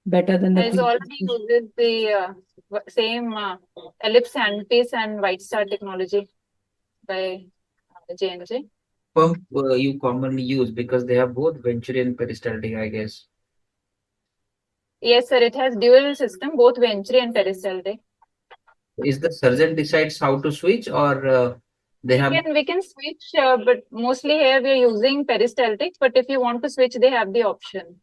[SPEAKER 1] better than the
[SPEAKER 6] It
[SPEAKER 1] previous
[SPEAKER 6] already
[SPEAKER 1] version?
[SPEAKER 6] uses the same ellipse handpiece and white star technology by J&J.
[SPEAKER 3] Pump you commonly use because they have both venturi and peristaltic, I guess.
[SPEAKER 6] Yes, sir. It has dual system, both venturi and peristaltic.
[SPEAKER 3] Is the surgeon decides how to switch, or they have?
[SPEAKER 6] We can switch, but mostly here we are using peristaltic. But if you want to switch, they have the option.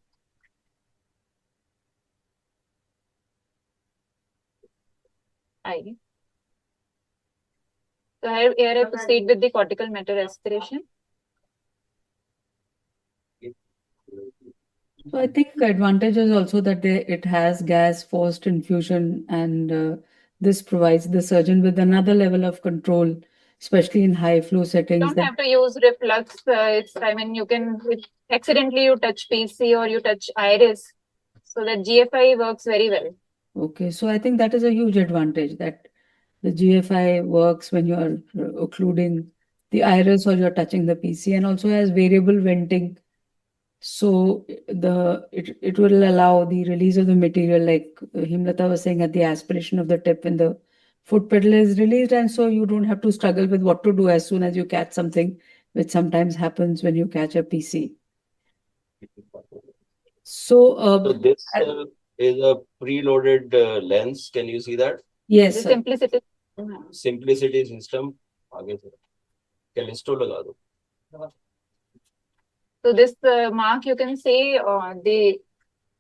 [SPEAKER 6] So here I proceed with the cortical matter aspiration.
[SPEAKER 1] So I think the advantage is also that it has gas forced infusion, and this provides the surgeon with another level of control, especially in high flow
[SPEAKER 6] You
[SPEAKER 1] settings.
[SPEAKER 6] don't have to use reflux. I mean, you can, accidentally you touch PC or you touch iris. So that GFI works very well.
[SPEAKER 1] Okay, so I think that is a huge advantage, that the GFI works when you are occluding the iris or you're touching the PC, and also has variable venting. So it will allow the release of the material, like Himlata was saying, at the aspiration of the tip when the foot pedal is released, and so you don't have to struggle with what to do as soon as you catch something, which sometimes happens when you catch a PC. So
[SPEAKER 2] this is a preloaded lens. Can you see that?
[SPEAKER 1] Yes,
[SPEAKER 6] The
[SPEAKER 1] sir.
[SPEAKER 6] simplicity.
[SPEAKER 2] Simplicity system. आगे से Callisto लगा दो.
[SPEAKER 6] So this mark, you can say the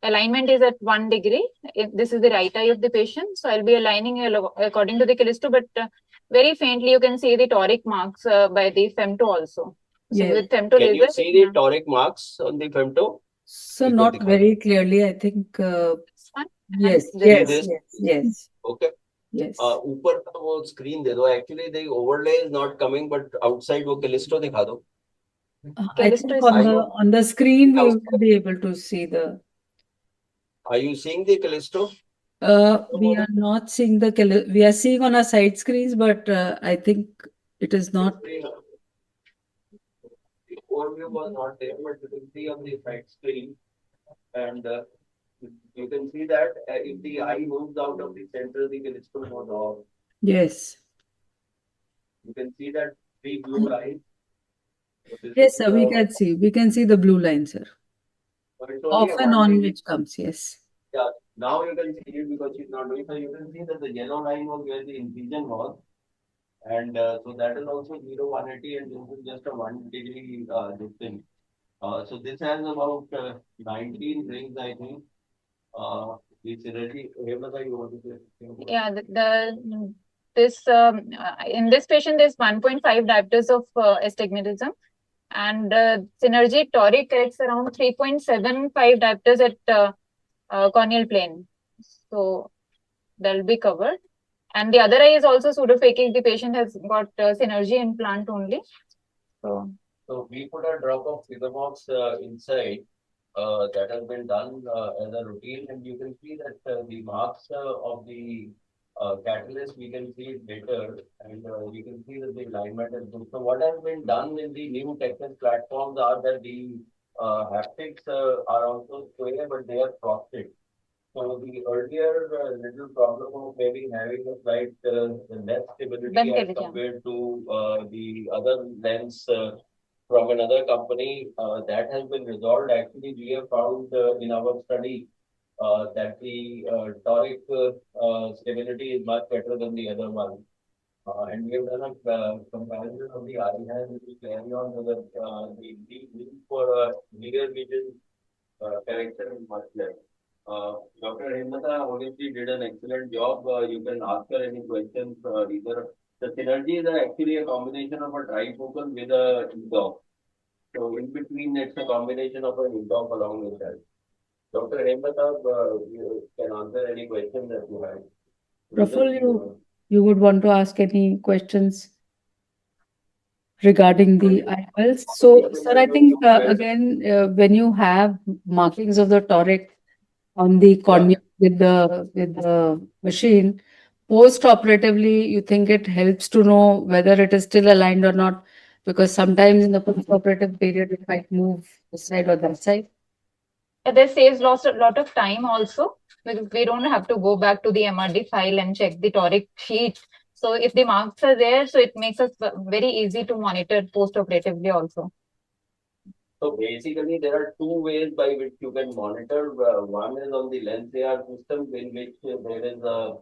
[SPEAKER 6] alignment is at 1 degree. If this is the right eye of the patient, so I'll be aligning according to the Callisto, but very faintly you can see the toric marks by the femto also. So with femto
[SPEAKER 2] Can
[SPEAKER 6] laser,
[SPEAKER 2] you see the toric marks on the femto?
[SPEAKER 1] So not very clearly, I think.
[SPEAKER 6] this one?
[SPEAKER 1] Yes,
[SPEAKER 6] And
[SPEAKER 1] yes,
[SPEAKER 2] this-
[SPEAKER 1] yes, yes.
[SPEAKER 2] Okay.
[SPEAKER 1] Yes.
[SPEAKER 2] ऊपर का वो screen दे दो. Actually the overlay is not coming, but outside वो Callisto दिखा दो.
[SPEAKER 1] I
[SPEAKER 6] Callisto
[SPEAKER 1] think
[SPEAKER 6] is
[SPEAKER 1] on the screen we will be able to see the.
[SPEAKER 2] Are you seeing the Callisto?
[SPEAKER 1] We are not seeing we are seeing on our side screens, but I think it is not.
[SPEAKER 2] The overview was not there, but you can see on the side screen, and you can see that if the eye moves out of the center, the Callisto goes off.
[SPEAKER 1] Yes.
[SPEAKER 2] You can see that three blue lines. So this
[SPEAKER 1] Yes,
[SPEAKER 2] is,
[SPEAKER 1] sir, we can see. We can see the blue line, sir.
[SPEAKER 2] so it's only
[SPEAKER 1] Off
[SPEAKER 2] a
[SPEAKER 1] and
[SPEAKER 2] 1
[SPEAKER 1] on
[SPEAKER 2] degree.
[SPEAKER 1] which comes, yes.
[SPEAKER 2] Yeah, now you can see it because she's not doing. So you can see that the yellow line was where the incision was. And so that is also 0, 180, and this is just a 1 degree distance. So this has about 19 rings, I think. The synergy, Hemlata, you want to say something?
[SPEAKER 6] Yeah, in this patient there's 1.5 diopters of astigmatism, and synergy toric corrects around 3.75 diopters at corneal plane. So that'll be covered. And the other eye is also pseudophakic. The patient has got synergy implant only.
[SPEAKER 2] So we put a drop of Figamox inside. That has been done as a routine, and you can see that the marks of the catalyst, we can see it better, and you can see that the alignment is good. So what has been done in the new Texas platforms are that the haptics are also square, but they are frosted. So the earlier little problem of maybe having a slight less stability as compared to the other lens from another company, that has been resolved. Actually, we have found in our study that the toric stability is much better than the other one. And we have done a comparison of the eye, which is carry on with the need for a near vision correction is much less. Dr. Hemlata obviously did an excellent job. You can ask her any questions. Either the synergy is actually a combination of a trifocal with a EDOF. So in between, it's a combination of an EDOF along with that. Dr. Hemlata, you can answer any question that you have.
[SPEAKER 1] Praful, you would want to ask any questions regarding the IOLs. So, sir, I think again, when you have markings of the toric on the cornea with the machine, post-operatively, you think it helps to know whether it is still aligned or not? Because sometimes in the post-operative period, it might move this side or that side.
[SPEAKER 6] This saves a lot of time also, because we don't have to go back to the MRD file and check the toric sheet. So if the marks are there, so it makes us very easy to monitor post-operatively also.
[SPEAKER 2] So basically, there are two ways by which you can monitor. One is on the lens AR system, in which there is a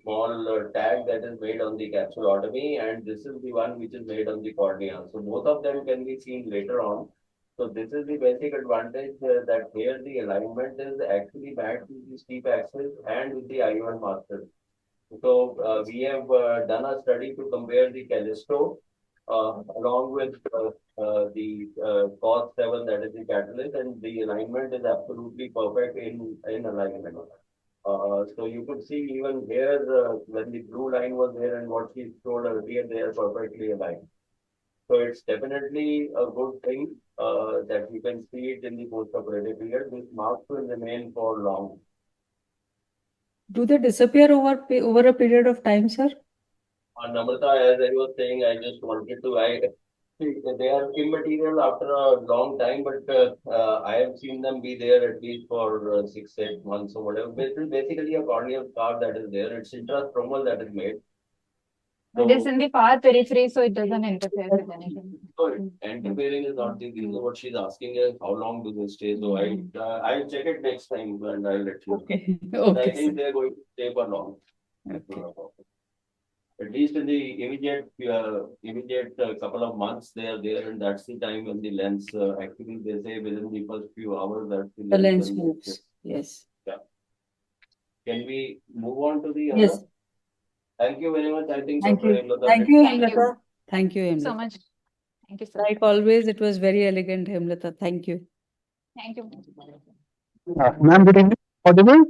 [SPEAKER 2] small tag that is made on the capsulotomy, and this is the one which is made on the cornea. So both of them can be seen later on. So this is the basic advantage that here the alignment is actually matched with the steep axis and with the IOL master. So we have done a study to compare the Callisto along with the COS7, that is the catalyst, and the alignment is absolutely perfect in alignment. So you could see even here when the blue line was there and what she showed earlier, they are perfectly aligned. So it's definitely a good thing that you can see it in the post-operative period. These marks will remain for long.
[SPEAKER 1] Do they disappear over a period of time, sir?
[SPEAKER 2] Namrata, as I was saying, I just wanted to, they are immaterial after a long time, but I have seen them be there at least for 6, 8 months or whatever. It is basically a corneal scar that is there. It's intrastromal that is made.
[SPEAKER 6] So, it is in the far periphery, so it doesn't interfere with anything.
[SPEAKER 2] So interfering is not the reason. What she's asking is how long do they stay? So I'll check it next time and I'll let you know.
[SPEAKER 1] Okay.
[SPEAKER 2] I think they're going to stay for long.
[SPEAKER 1] Okay.
[SPEAKER 2] At least in the immediate couple of months, they are there, and that's the time when the lens actually they say within the first few hours that
[SPEAKER 1] The lens moves. Yes.
[SPEAKER 2] Yeah. Can we move on to the
[SPEAKER 1] Yes.
[SPEAKER 2] other? Thank you very much. I think
[SPEAKER 1] Thank
[SPEAKER 2] Dr.
[SPEAKER 1] you.
[SPEAKER 2] Hemlata
[SPEAKER 1] Thank
[SPEAKER 2] did-
[SPEAKER 1] you,
[SPEAKER 6] Thank you.
[SPEAKER 1] Hemlata. Thank you, Hemlata.
[SPEAKER 6] So much. Thank you, sir.
[SPEAKER 1] Like always, it was very elegant, Hemlata. Thank you.
[SPEAKER 6] Thank you.
[SPEAKER 7] Ma'am, good evening. Audible?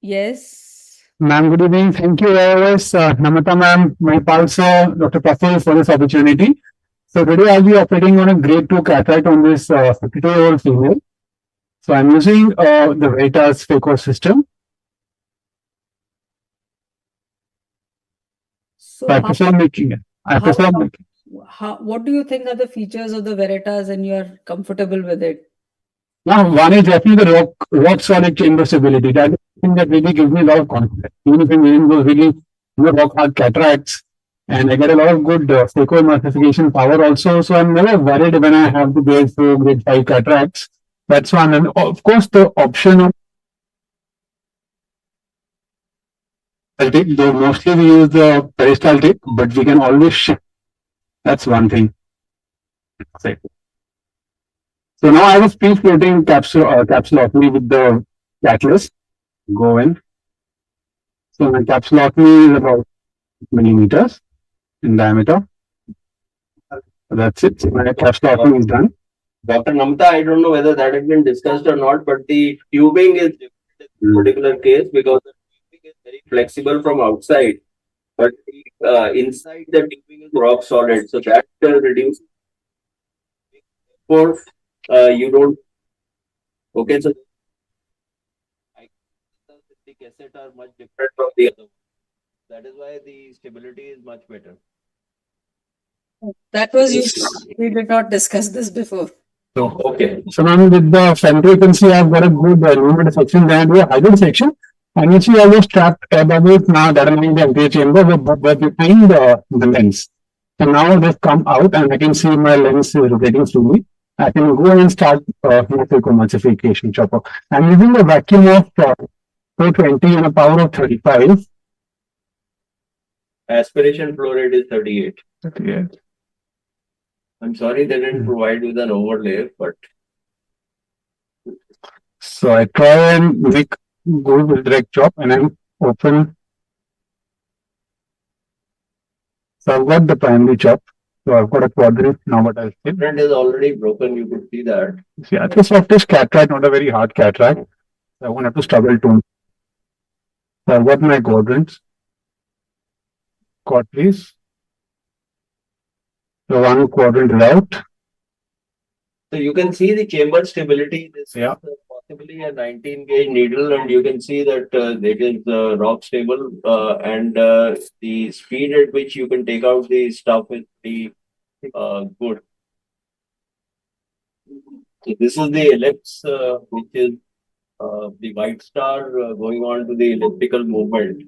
[SPEAKER 1] Yes.
[SPEAKER 5] Ma'am, good evening. Thank you very much, Namata ma'am, Mahipal sir, Dr. Praful for this opportunity. So today I'll be operating on a grade 2 cataract on this 52-year-old female. So I'm using the Veritas Phaco system.
[SPEAKER 1] So
[SPEAKER 5] I prefer making it.
[SPEAKER 1] what do you think are the features of the Veritas and you're comfortable with it?
[SPEAKER 5] Now, one is definitely the rock solid chamber stability. That is the thing that really gives me a lot of confidence. Even if I'm using those really rock hard cataracts, and I get a lot of good phacoemulsification power also. So I'm never worried when I have the grade 4, grade 5 cataracts. That's one. And of course, the option of though mostly we use the peristaltic, but we can always shift. That's one thing. So now I have a free floating capsulotomy with the catalyst. Go in. So my capsulotomy is about millimeters in diameter. That's it. My capsulotomy is done.
[SPEAKER 2] Dr. Namta, I don't know whether that has been discussed or not, but the tubing is different in this particular case because the tubing is very flexible from outside, but inside the tubing is rock solid. So that reduces. For you don't. Okay, so the cassette are much different from the other one. That is why the stability is much better.
[SPEAKER 1] That was useful. We did not discuss this before.
[SPEAKER 5] So, okay. So now with the Femto, you can see I've got a good lumen dissection and a hybrid section. And you see all those trapped air bubbles now that are in the anterior chamber were behind the lens. So now they've come out and I can see my lens is rotating through me. I can go and start my phacoemulsification chopper. I'm using a vacuum of 420 and a power of 35.
[SPEAKER 2] Aspiration flow rate is 38.
[SPEAKER 5] 38.
[SPEAKER 2] I'm sorry they didn't provide with an overlay, but.
[SPEAKER 5] So I try and make good with direct chop and I'm open. So I've got the primary chop. So I've got a quadrant now, but I'll see.
[SPEAKER 2] Quadrant is already broken, you could see that.
[SPEAKER 5] See, it's a softish cataract, not a very hard cataract. I won't have to struggle too much. So I've got my quadrants. Got please. So one quadrant is out.
[SPEAKER 2] So you can see the chamber stability. This is possibly a 19 gauge needle, and you can see that it is rock stable, and the speed at which you can take out the stuff is pretty good. So this is the ellipse, which is the white star going on to the elliptical movement.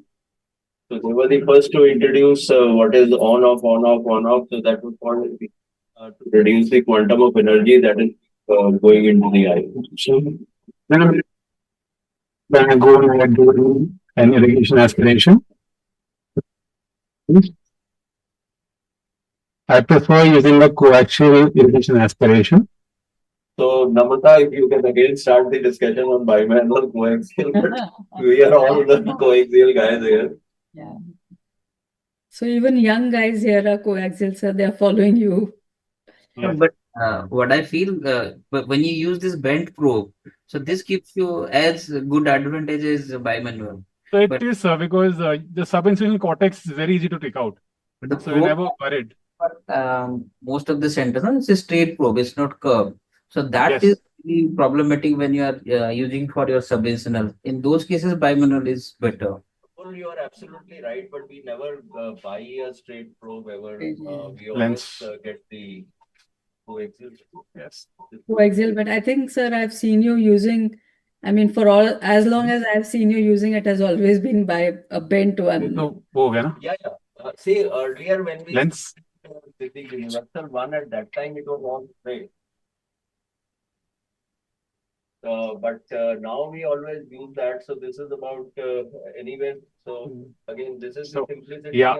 [SPEAKER 2] So they were the first to introduce what is on off, on off, on off. So that was called to reduce the quantum of energy that is going into the eye. So
[SPEAKER 5] when I go and I do an irrigation aspiration, I prefer using a coaxial irrigation aspiration.
[SPEAKER 2] So Namata, if you can again start the discussion on bimanual coaxial, but we are all the coaxial guys here.
[SPEAKER 1] Yeah. So even young guys here are coaxial, so they are following you.
[SPEAKER 3] Yeah. But what I feel, but when you use this bent probe, so this gives you as good advantage as bimanual.
[SPEAKER 5] So it is because the subincisional cortex is very easy to take out. So you're never worried.
[SPEAKER 3] Most of the centers, it's a straight probe, it's not curved. So that is really problematic when you are using for your subincinal. In those cases, bimanual is better.
[SPEAKER 2] Well, you are absolutely right, but we never buy a straight probe ever. We
[SPEAKER 5] Lens.
[SPEAKER 2] always get the coaxial.
[SPEAKER 5] Yes.
[SPEAKER 1] Coaxial, but I think, sir, I've seen you using, I mean, for all, as long as I've seen you using it, has always been by a bent one.
[SPEAKER 5] No,
[SPEAKER 2] yeah. See, earlier when we
[SPEAKER 5] lens.
[SPEAKER 2] With the universal one, at that time it was all straight. But now we always use that. So this is about anywhere. So again, this is the simplicity.
[SPEAKER 5] Yeah.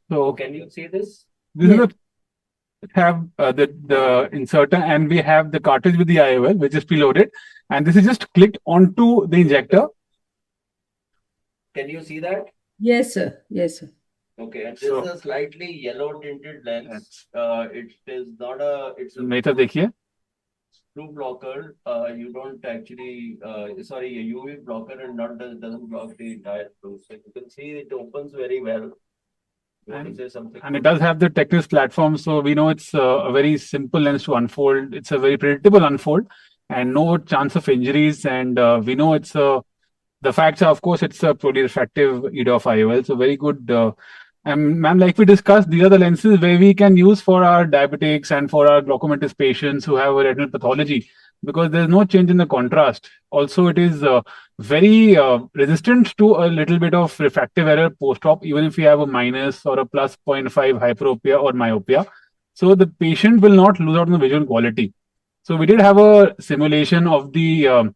[SPEAKER 2] So can you see this?
[SPEAKER 5] This is a have the inserter, and we have the cartridge with the IOL, which is preloaded, and this is just clicked onto the injector.
[SPEAKER 2] Can you see that?
[SPEAKER 1] Yes, sir. Yes, sir.
[SPEAKER 2] Okay, and this is a slightly yellow tinted lens. It is not a. It's a.
[SPEAKER 5] Meta देखिए.
[SPEAKER 2] true blocker, you don't actually, sorry, a UV blocker and not doesn't block the entire blue. So you can see it opens very well. You want to say something?
[SPEAKER 5] And it does have the Technis platform, so we know it's a very simple lens to unfold. It's a very predictable unfold, and no chance of injuries. And we know it's the facts are, of course, it's a fully refractive EDOF IOL, so very good. And ma'am, like we discussed, these are the lenses where we can use for our diabetics and for our glaucomatous patients who have a retinal pathology, because there's no change in the contrast. Also, it is very resistant to a little bit of refractive error post-op, even if we have a minus or a plus 0.5 hyperopia or myopia. So the patient will not lose out on the visual quality. So we did have a simulation of the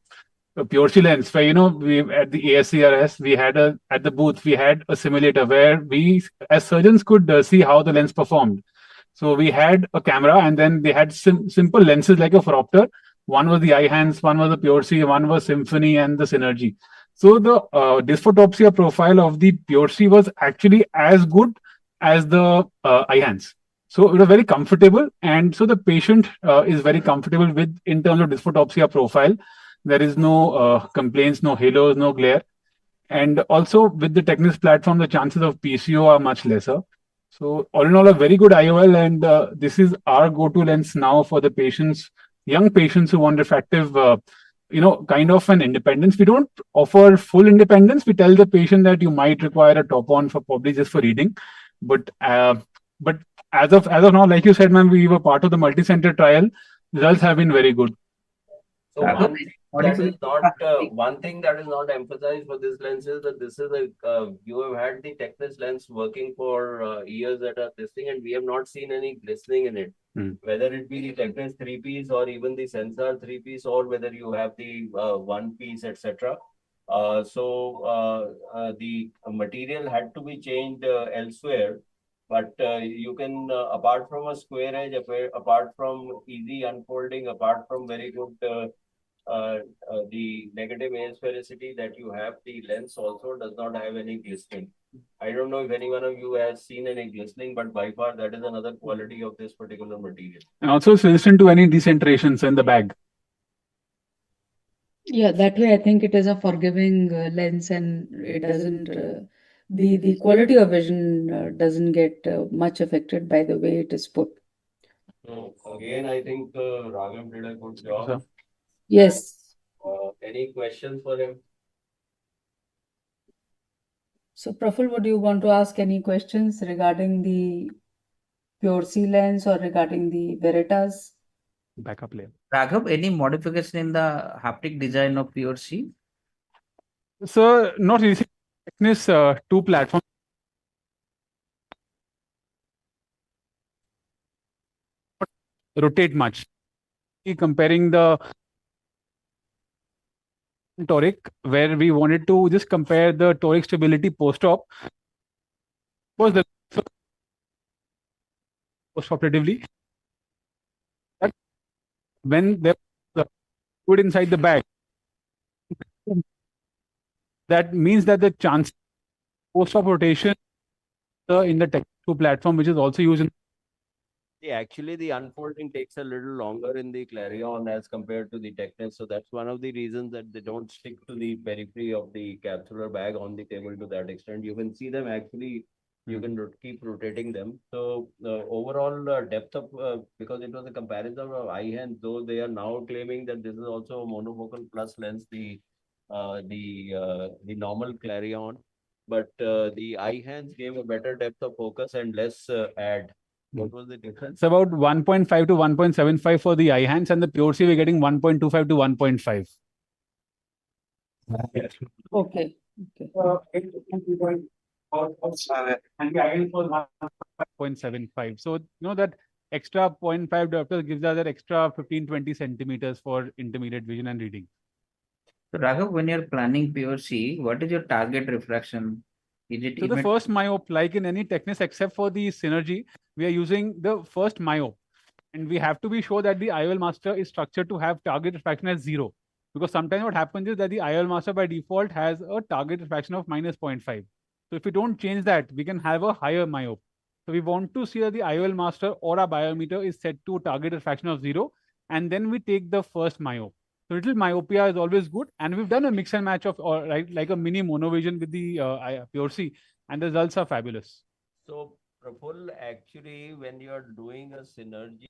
[SPEAKER 5] pure C lens where, we at the ASCRS, we had at the booth, we had a simulator where we as surgeons could see how the lens performed. So we had a camera, and then they had simple lenses like a phoropter. One was the Eyehance, one was the Pure C, one was Symphony and the Synergy. So the dysphotopsia profile of the Pure C was actually as good as the Eyehance. So it was very comfortable, and so the patient is very comfortable with in terms of dysphotopsia profile. There is no complaints, no halos, no glare, and also with the Technis platform, the chances of PCO are much lesser. So all in all, a very good IOL, and this is our go-to lens now for the patients, young patients who want refractive, kind of an independence. We don't offer full independence. We tell the patient that you might require a top on for probably just for reading, but as of now, like you said, ma'am, we were part of the multi-center trial. Results have been very good.
[SPEAKER 2] So one thing that is not emphasized for this lens is that this is you have had the Technis lens working for years at this thing, and we have not seen any glistening in it. Whether it be the Technis 3-piece or even the Sensor 3-piece, or whether you have the 1-piece, etc. The material had to be changed elsewhere. But you can, apart from a square edge, apart from easy unfolding, apart from very good the negative asphericity that you have, the lens also does not have any glistening. I don't know if any one of you has seen any glistening, but by far that is another quality of this particular material.
[SPEAKER 5] And also it's resistant to any decentrations in the bag.
[SPEAKER 1] Yeah, that way I think it is a forgiving lens, and it doesn't the quality of vision doesn't get much affected by the way it is put.
[SPEAKER 2] So again, I think Raghav did a good job.
[SPEAKER 1] Yes.
[SPEAKER 2] Any questions for him?
[SPEAKER 1] So Praful, would you want to ask any questions regarding the Pure C lens or regarding the Veritas?
[SPEAKER 5] Backup layer.
[SPEAKER 3] Raghav, any modification in the haptic design of Pure C?
[SPEAKER 5] So not really. Technis 2 platform. Rotate much. Comparing the Toric, where we wanted to just compare the toric stability post-op, was the post-operatively. When there was fluid inside the bag, that means that the chance post-op rotation in the Tech 2 platform, which is also used in.
[SPEAKER 2] Actually, the unfolding takes a little longer in the Clarion as compared to the Technis. So that's one of the reasons that they don't stick to the periphery of the capsular bag on the table to that extent. You can see them actually, you can keep rotating them. So the overall depth of, because it was a comparison of Eyehance, though they are now claiming that this is also a monofocal plus lens, the normal Clarion. But the Eyehance gave a better depth of focus and less add. What was the difference?
[SPEAKER 5] It's about 1.5 to 1.75 for the Eyehance, and the Pure C we're getting 1.25 to 1.5.
[SPEAKER 1] Okay.
[SPEAKER 5] And the Eyehance was 1.75. So that extra 0.5 diopters gives us that extra 15-20 centimeters for intermediate vision and reading.
[SPEAKER 3] So Raghav, when you're planning Pure C, what is your target refraction? Is it
[SPEAKER 5] so the first myope, like in any Technis except for the Synergy, we are using the first myope. And we have to be sure that the IOL master is structured to have target refraction as 0. Because sometimes what happens is that the IOL master by default has a target refraction of minus 0.5. So if we don't change that, we can have a higher myope. So we want to see that the IOL master or our biometer is set to target refraction of 0. and then we take the first myo. So little myopia is always good, and we've done a mix and match of, or right, like a mini monovision with the Pure C, and the results are fabulous.
[SPEAKER 2] So, Praful, actually, when you are doing a synergy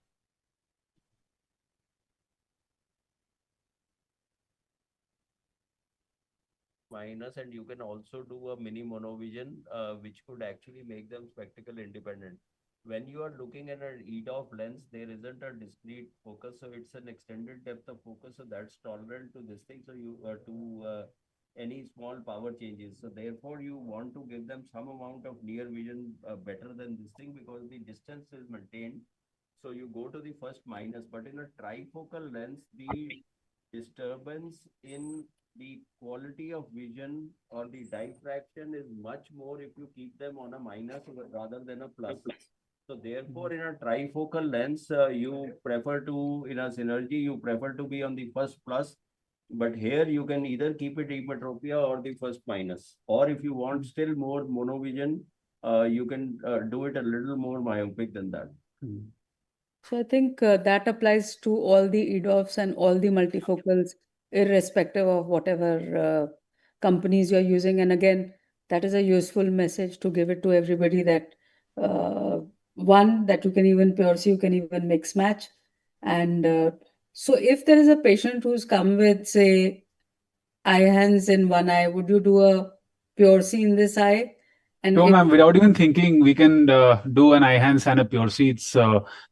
[SPEAKER 2] minus, and you can also do a mini monovision, which could actually make them spectacle independent. When you are looking at an EDOF lens, there isn't a discrete focus, so it's an extended depth of focus, so that's tolerant to this thing. So you any small power changes. So therefore, you want to give them some amount of near vision better than this thing because the distance is maintained. So you go to the first minus, but in a trifocal lens, the disturbance in the quality of vision or the diffraction is much more if you keep them on a minus rather than a plus. So therefore, in a trifocal lens, you prefer to, in a synergy, you prefer to be on the first plus. But here you can either keep it hypertropia or the first minus. Or if you want still more monovision, you can do it a little more myopic than that.
[SPEAKER 1] So I think that applies to all the EDOFs and all the multifocals, irrespective of whatever companies you're using. And again, that is a useful message to give it to everybody that one, that you can even Pure C, you can even mix match. And so if there is a patient who's come with, say, eye hands in one eye, would you do a Pure C in this eye? And
[SPEAKER 5] So,
[SPEAKER 1] if
[SPEAKER 5] ma'am, without even thinking, we can do an IHANS and a Pure C. It's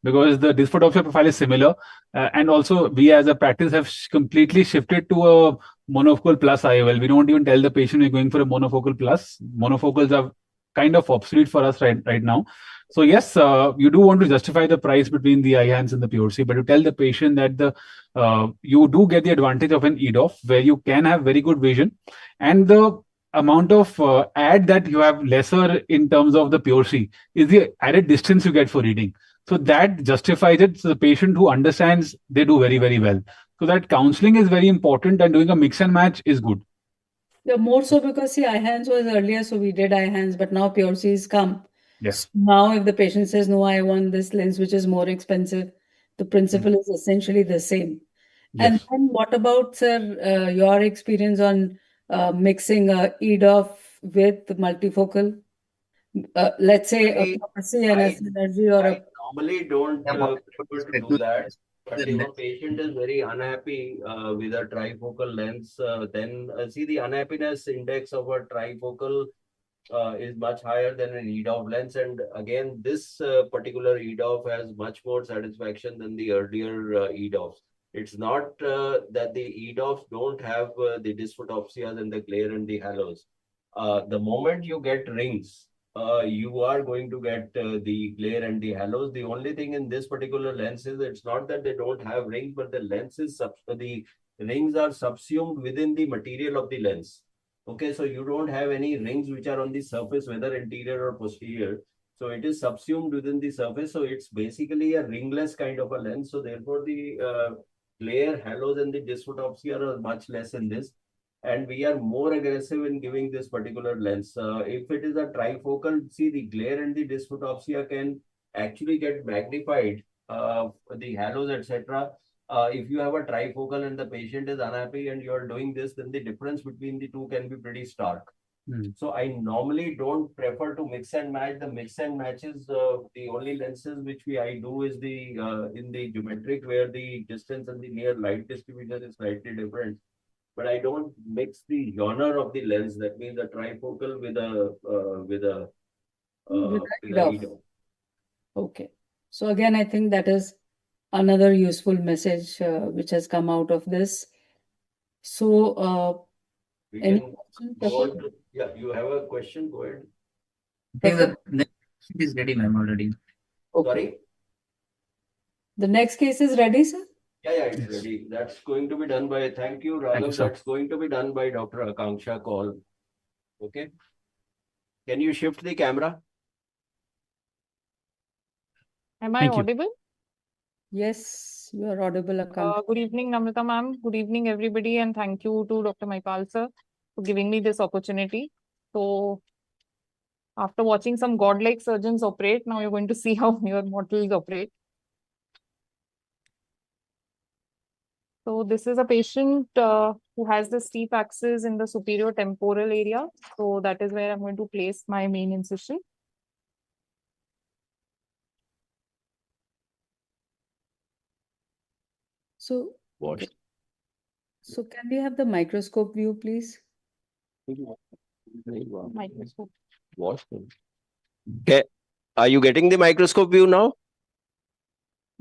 [SPEAKER 5] because the dysphotopsia profile is similar, and also we as a practice have completely shifted to a monofocal plus IOL. We don't even tell the patient we're going for a monofocal plus. Monofocals are kind of obsolete for us right now. So yes, you do want to justify the price between the IHANS and the Pure C, but you tell the patient that the you do get the advantage of an EDOF where you can have very good vision, and the amount of add that you have lesser in terms of the Pure C is the added distance you get for reading. So that justifies it. So the patient who understands, they do very, very well. So that counseling is very important, and doing a mix and match is good.
[SPEAKER 1] yeah, more so because see, eye hands was earlier, so we did eye hands, but now Pure C has come.
[SPEAKER 5] Yes.
[SPEAKER 1] Now, if the patient says, no, I want this lens, which is more expensive, the principle is essentially the same. And
[SPEAKER 5] Yes.
[SPEAKER 1] then what about, sir, your experience on mixing EDOF with multifocal? Let's say a Pure C and a
[SPEAKER 2] I
[SPEAKER 1] synergy or a
[SPEAKER 2] normally don't
[SPEAKER 3] Yeah, but
[SPEAKER 2] prefer to do that. But if a patient is very unhappy with a trifocal lens, then see the unhappiness index of a trifocal is much higher than an EDOF lens. And again, this particular EDOF has much more satisfaction than the earlier EDOFs. It's not that the EDOFs don't have the dysphotopsias and the glare and the halos. The moment you get rings, you are going to get the glare and the halos. The only thing in this particular lens is it's not that they don't have rings, but the lens is the rings are subsumed within the material of the lens. Okay, so you don't have any rings which are on the surface, whether interior or posterior. So it is subsumed within the surface. So it's basically a ringless kind of a lens. So therefore, the glare, halos, and the dysphotopsia are much less in this. And we are more aggressive in giving this particular lens. If it is a trifocal, see the glare and the dysphotopsia can actually get magnified, the halos, etc. If you have a trifocal and the patient is unhappy and you're doing this, then the difference between the two can be pretty stark. So I normally don't prefer to mix and match. The mix and matches, the only lenses which I do is the in the geometric where the distance and the near light distribution is slightly different. But I don't mix the genre of the lens. That means a trifocal with a
[SPEAKER 1] with a
[SPEAKER 2] EDOF.
[SPEAKER 1] EDOF. Okay. So again, I think that is another useful message which has come out of this. So,
[SPEAKER 2] We
[SPEAKER 1] any
[SPEAKER 2] can
[SPEAKER 1] question,
[SPEAKER 2] go
[SPEAKER 1] Praful?
[SPEAKER 2] on to, yeah, you have a question? Go ahead.
[SPEAKER 3] I think
[SPEAKER 1] Praful?
[SPEAKER 3] the next is ready, ma'am, already.
[SPEAKER 1] Okay.
[SPEAKER 2] Sorry?
[SPEAKER 1] The next case is ready, sir?
[SPEAKER 2] Yeah, it's ready. That's going to be done by, thank you,
[SPEAKER 5] Thank you,
[SPEAKER 2] Raghav.
[SPEAKER 5] sir.
[SPEAKER 2] That's going to be done by Dr. Akanksha Kaul. Okay. Can you shift the camera?
[SPEAKER 6] Am I
[SPEAKER 5] Thank you.
[SPEAKER 6] audible?
[SPEAKER 1] Yes, you are audible, Akanksha.
[SPEAKER 6] Good evening, Namrata ma'am. Good evening, everybody, and thank you to Dr. Maipal sir for giving me this opportunity. So, after watching some godlike surgeons operate, now you're going to see how your mortals operate. So this is a patient who has the steep axis in the superior temporal area. So that is where I'm going to place my main incision.
[SPEAKER 1] So,
[SPEAKER 2] Watch.
[SPEAKER 1] so can we have the microscope view, please?
[SPEAKER 6] Microscope.
[SPEAKER 2] Watch. Okay. Are you getting the microscope view now?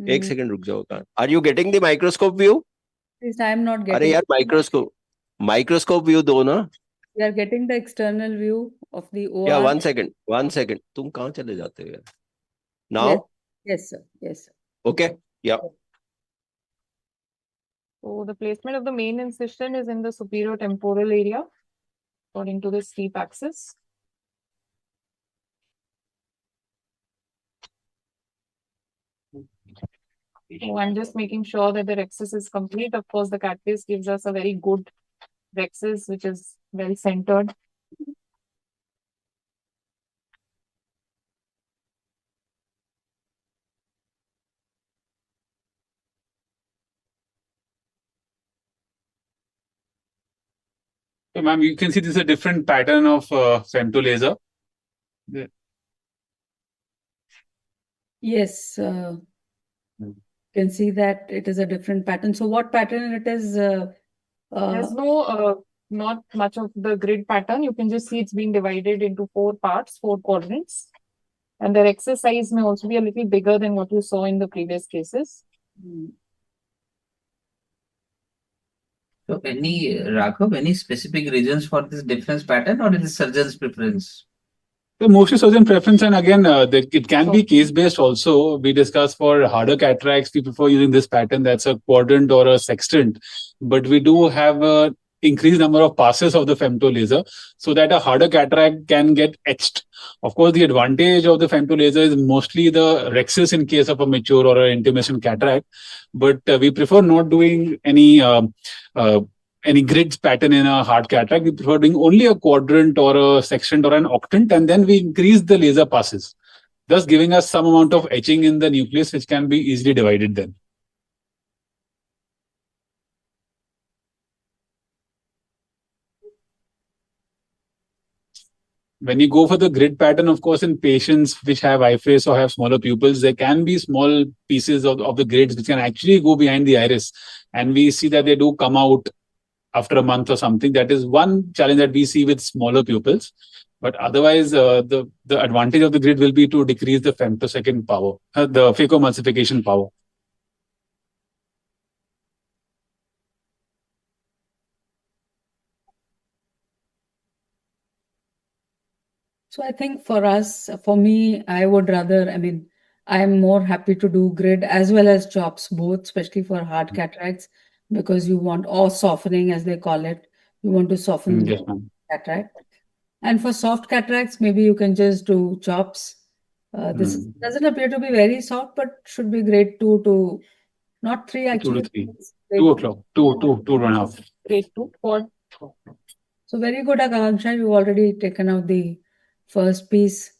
[SPEAKER 2] एक
[SPEAKER 1] Hmm,
[SPEAKER 2] second रुक जाओ कहाँ? Are you getting the microscope view?
[SPEAKER 1] Please, I'm not
[SPEAKER 2] अरे
[SPEAKER 1] getting.
[SPEAKER 2] यार microscope view दो ना.
[SPEAKER 1] We are getting the external view of the
[SPEAKER 2] या
[SPEAKER 1] OR.
[SPEAKER 2] 1 second. तुम कहाँ चले जाते हो यार? Now?
[SPEAKER 1] Yes, yes, sir. Yes, sir.
[SPEAKER 2] Okay. Yeah.
[SPEAKER 6] So the placement of the main incision is in the superior temporal area, according to the steep axis. So I'm just making sure that the rexus is complete. Of course, the cataract gives us a very good rexus, which is well centered.
[SPEAKER 5] So, ma'am, you can see this is a different pattern of femto laser.
[SPEAKER 1] Yes, can see that it is a different pattern. So what pattern it is?
[SPEAKER 6] There's no, not much of the grid pattern. You can just see it's been divided into 4 parts, 4 quadrants. And the rexus size may also be a little bigger than what you saw in the previous cases.
[SPEAKER 3] So any specific reasons for this difference pattern, or is it surgeon's preference?
[SPEAKER 5] So mostly surgeon preference, and again, it can be case-based also. We discussed for harder cataracts, we prefer using this pattern that's a quadrant or a sextant. But we do have a increased number of passes of the femto laser so that a harder cataract can get etched. Of course, the advantage of the femto laser is mostly the rexus in case of a mature or an intermittent cataract. But we prefer not doing any grids pattern in a hard cataract. We prefer doing only a quadrant or a sextant or an octant, and then we increase the laser passes, thus giving us some amount of etching in the nucleus, which can be easily divided then. When you go for the grid pattern, of course, in patients which have eye face or have smaller pupils, there can be small pieces of the grids which can actually go behind the iris. And we see that they do come out after a month or something. That is one challenge that we see with smaller pupils. But otherwise, the advantage of the grid will be to decrease the femtosecond power, the phacoemulsification power.
[SPEAKER 1] So I think for us, for me, I would rather, I'm more happy to do grid as well as chops, both, especially for hard cataracts, because you want, or softening as they call it. You want to soften
[SPEAKER 5] Yes,
[SPEAKER 1] the
[SPEAKER 5] ma'am.
[SPEAKER 1] cataract. And for soft cataracts, maybe you can just do chops. This doesn't appear to be very soft, but should be grade 2 to, not 3
[SPEAKER 5] 2
[SPEAKER 1] actually.
[SPEAKER 5] to 3.
[SPEAKER 1] It's
[SPEAKER 5] 2
[SPEAKER 1] grade
[SPEAKER 5] o'clock. 2.5.
[SPEAKER 6] Grade 2 for
[SPEAKER 1] So very good, Akanksha. You've already taken out the first piece.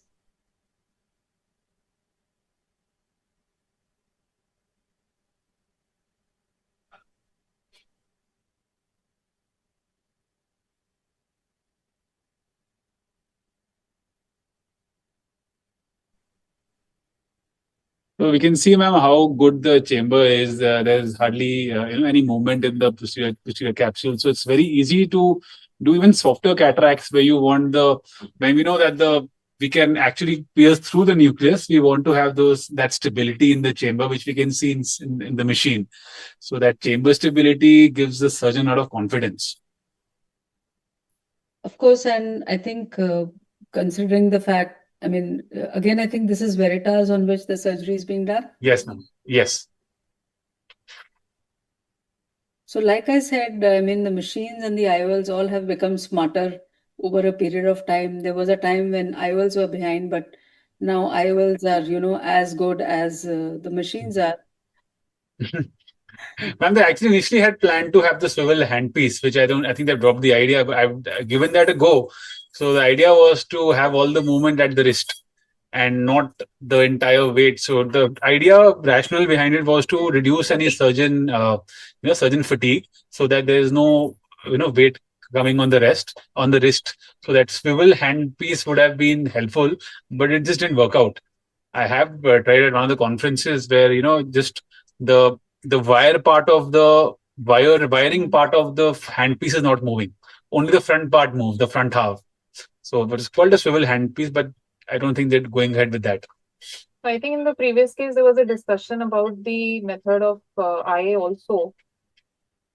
[SPEAKER 5] So we can see, ma'am, how good the chamber is. There's hardly any movement in the posterior capsule. So it's very easy to do even softer cataracts where you want when we know that we can actually pierce through the nucleus. We want to have that stability in the chamber, which we can see in the machine. So that chamber stability gives the surgeon a lot of confidence.
[SPEAKER 1] Of course, and I think considering the fact, again, I think this is Veritas on which the surgery is being done.
[SPEAKER 5] Yes, ma'am. Yes.
[SPEAKER 1] So like I said, the machines and the IOLs all have become smarter over a period of time. There was a time when IOLs were behind, but now IOLs are, as good as the machines are.
[SPEAKER 5] Ma'am, they actually initially had planned to have the swivel handpiece, which I think they dropped the idea. I've given that a go. So the idea was to have all the movement at the wrist. and not the entire weight. So the idea rational behind it was to reduce any surgeon fatigue, so that there is no weight coming on the wrist. So that swivel handpiece would have been helpful, but it just didn't work out. I have tried at one of the conferences where just the wiring part of the handpiece is not moving. Only the front part moves, the front half. So it was called a swivel handpiece, but I don't think they're going ahead with that.
[SPEAKER 6] I think in the previous case, there was a discussion about the method of IA also.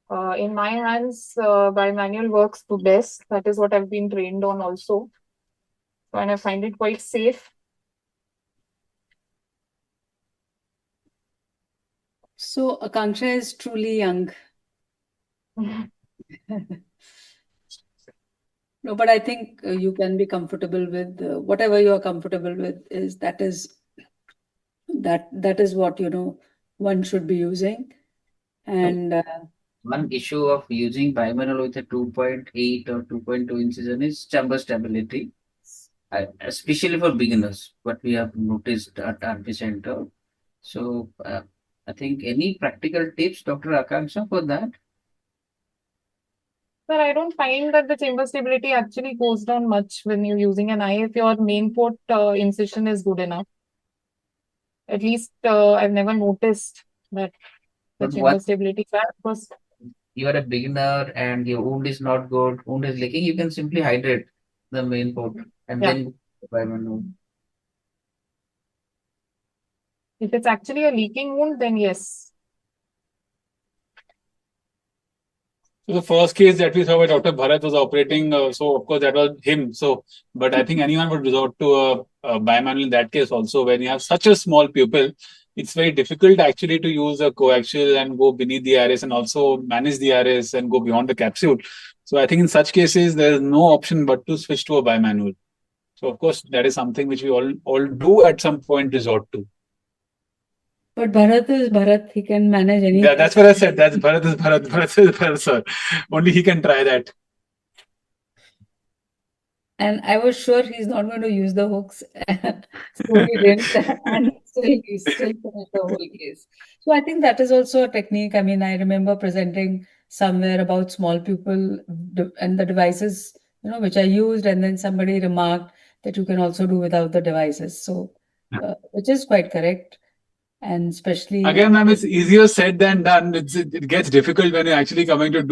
[SPEAKER 6] In my hands, bimanual works the best. That is what I've been trained on also. And I find it quite safe.
[SPEAKER 1] So Akanksha is truly young. No, but I think you can be comfortable with whatever you are comfortable with. That is what one should be using. And
[SPEAKER 3] one issue of using bimanual with a 2.8 or 2.2 incision is chamber stability, especially for beginners, what we have noticed at RP Center. So I think any practical tips, Dr. Akanksha, for that?
[SPEAKER 6] But I don't find that the chamber stability actually goes down much when you're using an eye if your main port incision is good enough. At least I've never noticed that the chamber stability is bad. Because
[SPEAKER 3] you are a beginner and your wound is not good, wound is leaking, you can simply hydrate the main port and then bimanual.
[SPEAKER 6] If it's actually a leaking wound, then yes.
[SPEAKER 5] So the first case that we saw where Dr. Bharat was operating, so of course that was him. So, but I think anyone would resort to a bimanual in that case also. When you have such a small pupil, it's very difficult actually to use a coaxial and go beneath the iris and also manage the iris and go beyond the capsule. So I think in such cases, there is no option but to switch to a bimanual. So of course, that is something which we all do at some point resort to.
[SPEAKER 1] But Bharat is Bharat. He can manage anything.
[SPEAKER 5] Yeah, that's what I said. That's Bharat is Bharat. Bharat is Bharat, sir. Only he can try that.
[SPEAKER 1] And I was sure he's not going to use the hooks. So he didn't. And he still finished the whole case. So I think that is also a technique. I mean, I remember presenting somewhere about small pupil and the devices, which I used. And then somebody remarked that you can also do without the devices. So, which is quite correct. And especially
[SPEAKER 5] again, ma'am, it's easier said than done. It gets difficult when you're actually coming to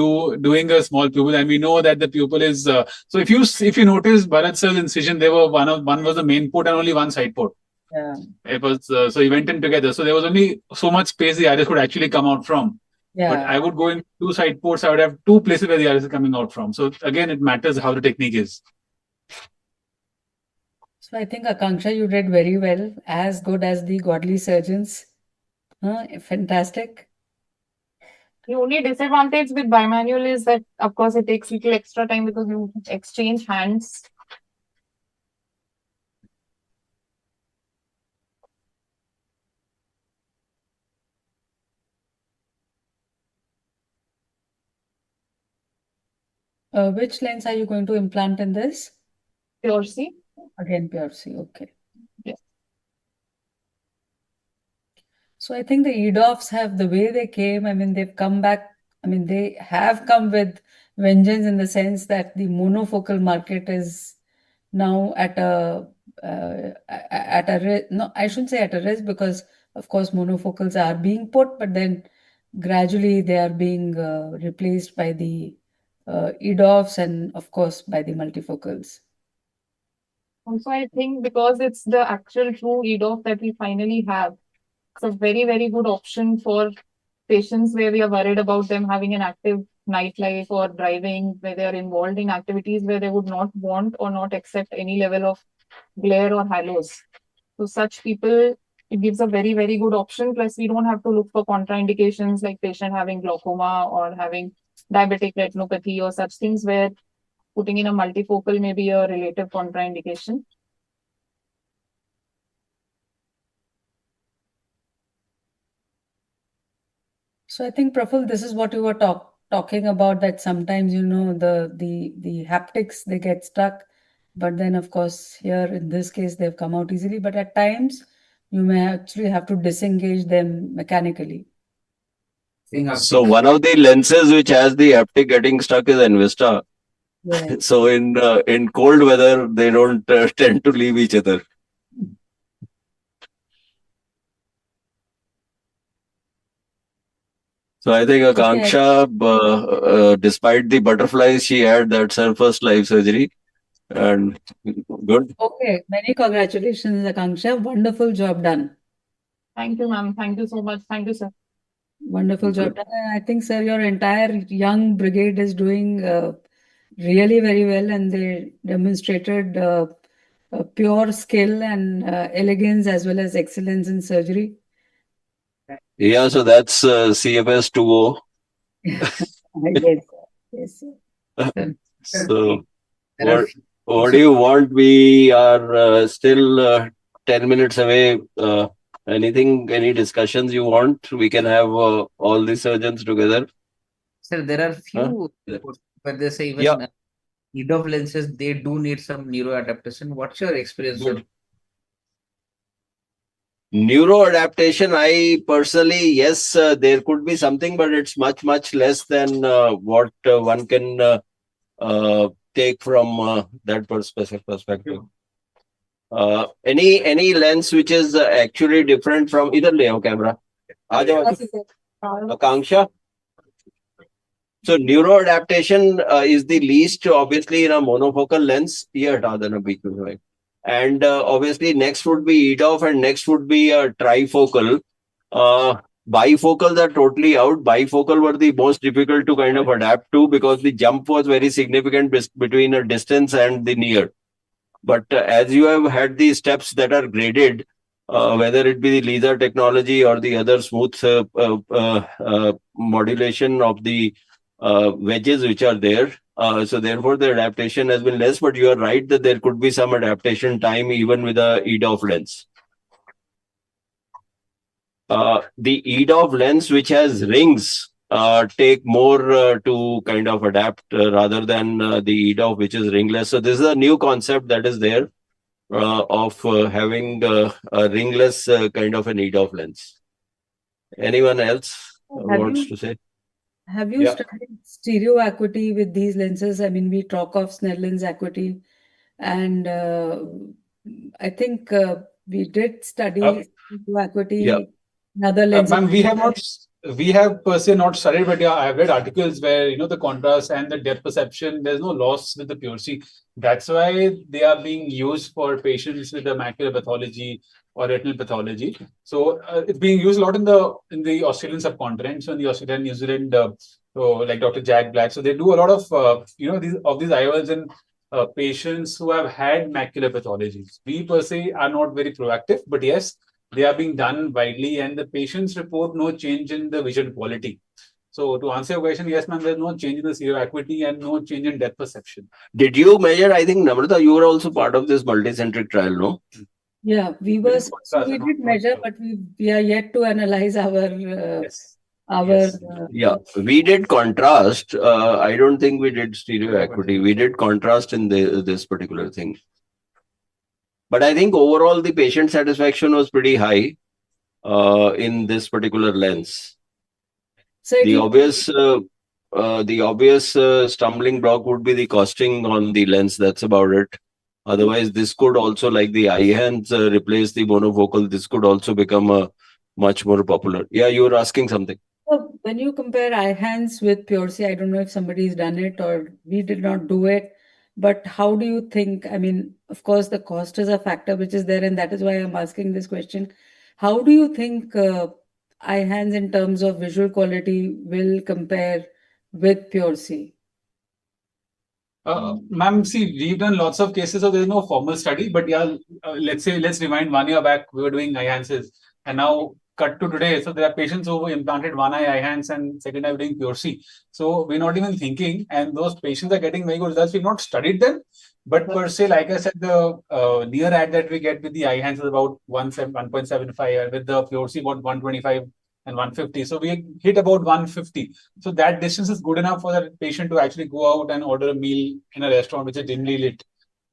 [SPEAKER 5] doing a small pupil, and we know that the pupil is. So if you notice Bharat sir's incision, there were one was the main port and only one side port.
[SPEAKER 1] Yeah.
[SPEAKER 5] It was so he went in together. So there was only so much space the iris could actually come out from.
[SPEAKER 1] Yeah.
[SPEAKER 5] But I would go in two side ports. I would have two places where the iris is coming out from. So again, it matters how the technique is.
[SPEAKER 1] So I think Akanksha, you did very well, as good as the godly surgeons. Fantastic.
[SPEAKER 6] The only disadvantage with bimanual is that, of course, it takes little extra time because you exchange hands.
[SPEAKER 1] Which lens are you going to implant in this?
[SPEAKER 6] Pure C.
[SPEAKER 1] Again, pure C. Okay.
[SPEAKER 6] Yes.
[SPEAKER 1] So I think the EDOFs have, the way they came, I mean, they've come back. I mean, they have come with vengeance in the sense that the monofocal market is now at a risk. No, I shouldn't say at a risk, because of course monofocals are being put, but then gradually they are being replaced by the EDOFs and of course by the multifocals.
[SPEAKER 6] Also, I think because it's the actual true EDOF that we finally have, it's a very, very good option for patients where we are worried about them having an active nightlife or driving, where they are involved in activities where they would not want or not accept any level of glare or halos. So such people, it gives a very, very good option. Plus, we don't have to look for contraindications like patient having glaucoma or having diabetic retinopathy or such things where putting in a multifocal may be a relative contraindication.
[SPEAKER 1] So I think, Praful, this is what you were talking about, that sometimes, the haptics, they get stuck. But then, of course, here in this case, they've come out easily. But at times, you may actually have to disengage them mechanically.
[SPEAKER 2] So one of the lenses which has the haptic getting stuck is Invista.
[SPEAKER 1] Yeah.
[SPEAKER 2] So in cold weather, they don't tend to leave each other. So I think Akanksha, despite the butterflies she had, that's her first live surgery. And good.
[SPEAKER 1] Okay, many congratulations, Akanksha. Wonderful job done.
[SPEAKER 7] Thank you, ma'am. Thank you so much. Thank you, sir.
[SPEAKER 1] Wonderful job done. And I think, sir, your entire young brigade is doing really very well, and they demonstrated pure skill and elegance as well as excellence in surgery.
[SPEAKER 2] Yeah, so that's CFS 2.0.
[SPEAKER 1] Yes, sir. Yes, sir.
[SPEAKER 2] So what do you want? We are still 10 minutes away. Any discussions you want? We can have all the surgeons together.
[SPEAKER 3] Sir, there are few where they say even need of lenses, they do need some neuro adaptation. What's your experience?
[SPEAKER 2] Neuro adaptation, I personally, yes, there could be something, but it's much less than what one can take from that perspective. Any lens which is actually different from either layout camera. Akanksha. So neuro adaptation is the least obviously in a monofocal lens. And obviously next would be EDOF and next would be a trifocal. Bifocals are totally out. Bifocal were the most difficult to kind of adapt to because the jump was very significant between a distance and the near. But as you have had the steps that are graded, whether it be the laser technology or the other smooth modulation of the wedges which are there, so therefore the adaptation has been less. But you are right that there could be some adaptation time even with a EDOF lens. The EDOF lens which has rings take more to kind of adapt rather than the EDOF which is ringless. So this is a new concept that is there of having a ringless kind of an EDOF lens. Anyone else wants to say?
[SPEAKER 1] Have you studied stereo acuity with these lenses? I mean, we talk of Snellen's acuity, and I think we did study stereo acuity. Another lens.
[SPEAKER 5] We have per se not studied, but I have read articles where the contrast and the depth perception, there's no loss with the PureC. That's why they are being used for patients with the macular pathology or retinal pathology. So it's being used a lot in the Australian subcontinent, so in the Australia, New Zealand, so like Dr. Jack Black. So they do a lot of these IOLs in patients who have had macular pathologies. We per se are not very proactive, but yes, they are being done widely, and the patients report no change in the vision quality. So to answer your question, yes, ma'am, there's no change in the stereo acuity and no change in depth perception.
[SPEAKER 2] Did you measure? I think Namrata, you were also part of this multicentric trial, no?
[SPEAKER 1] Yeah, we did measure, but we are yet to analyze our.
[SPEAKER 2] We did contrast. I don't think we did stereo acuity. We did contrast in this particular thing. But I think overall the patient satisfaction was pretty high in this particular lens. So the obvious stumbling block would be the costing on the lens. That's about it. Otherwise, this could also, like the eye-hands replace the monofocal, this could also become much more popular. Yeah, you were asking something.
[SPEAKER 1] So when you compare eye-hands with PureC, I don't know if somebody's done it or we did not do it. But how do you think, I mean, of course, the cost is a factor which is there, and that is why I'm asking this question. How do you think eye-hands in terms of visual quality will compare with PureC?
[SPEAKER 5] Ma'am, see, we've done lots of cases, so there's no formal study, but let's rewind 1 year back, we were doing eye-hands, and now cut to today. So there are patients who implanted one eye eye-hands and second eye doing PureC. So we're not even thinking, and those patients are getting very good results. We've not studied them, but per se, like I said, the near ad that we get with the eye-hands is about 1.75, with the PureC about 125 and 150. So we hit about 150. So that distance is good enough for the patient to actually go out and order a meal in a restaurant which is dimly lit.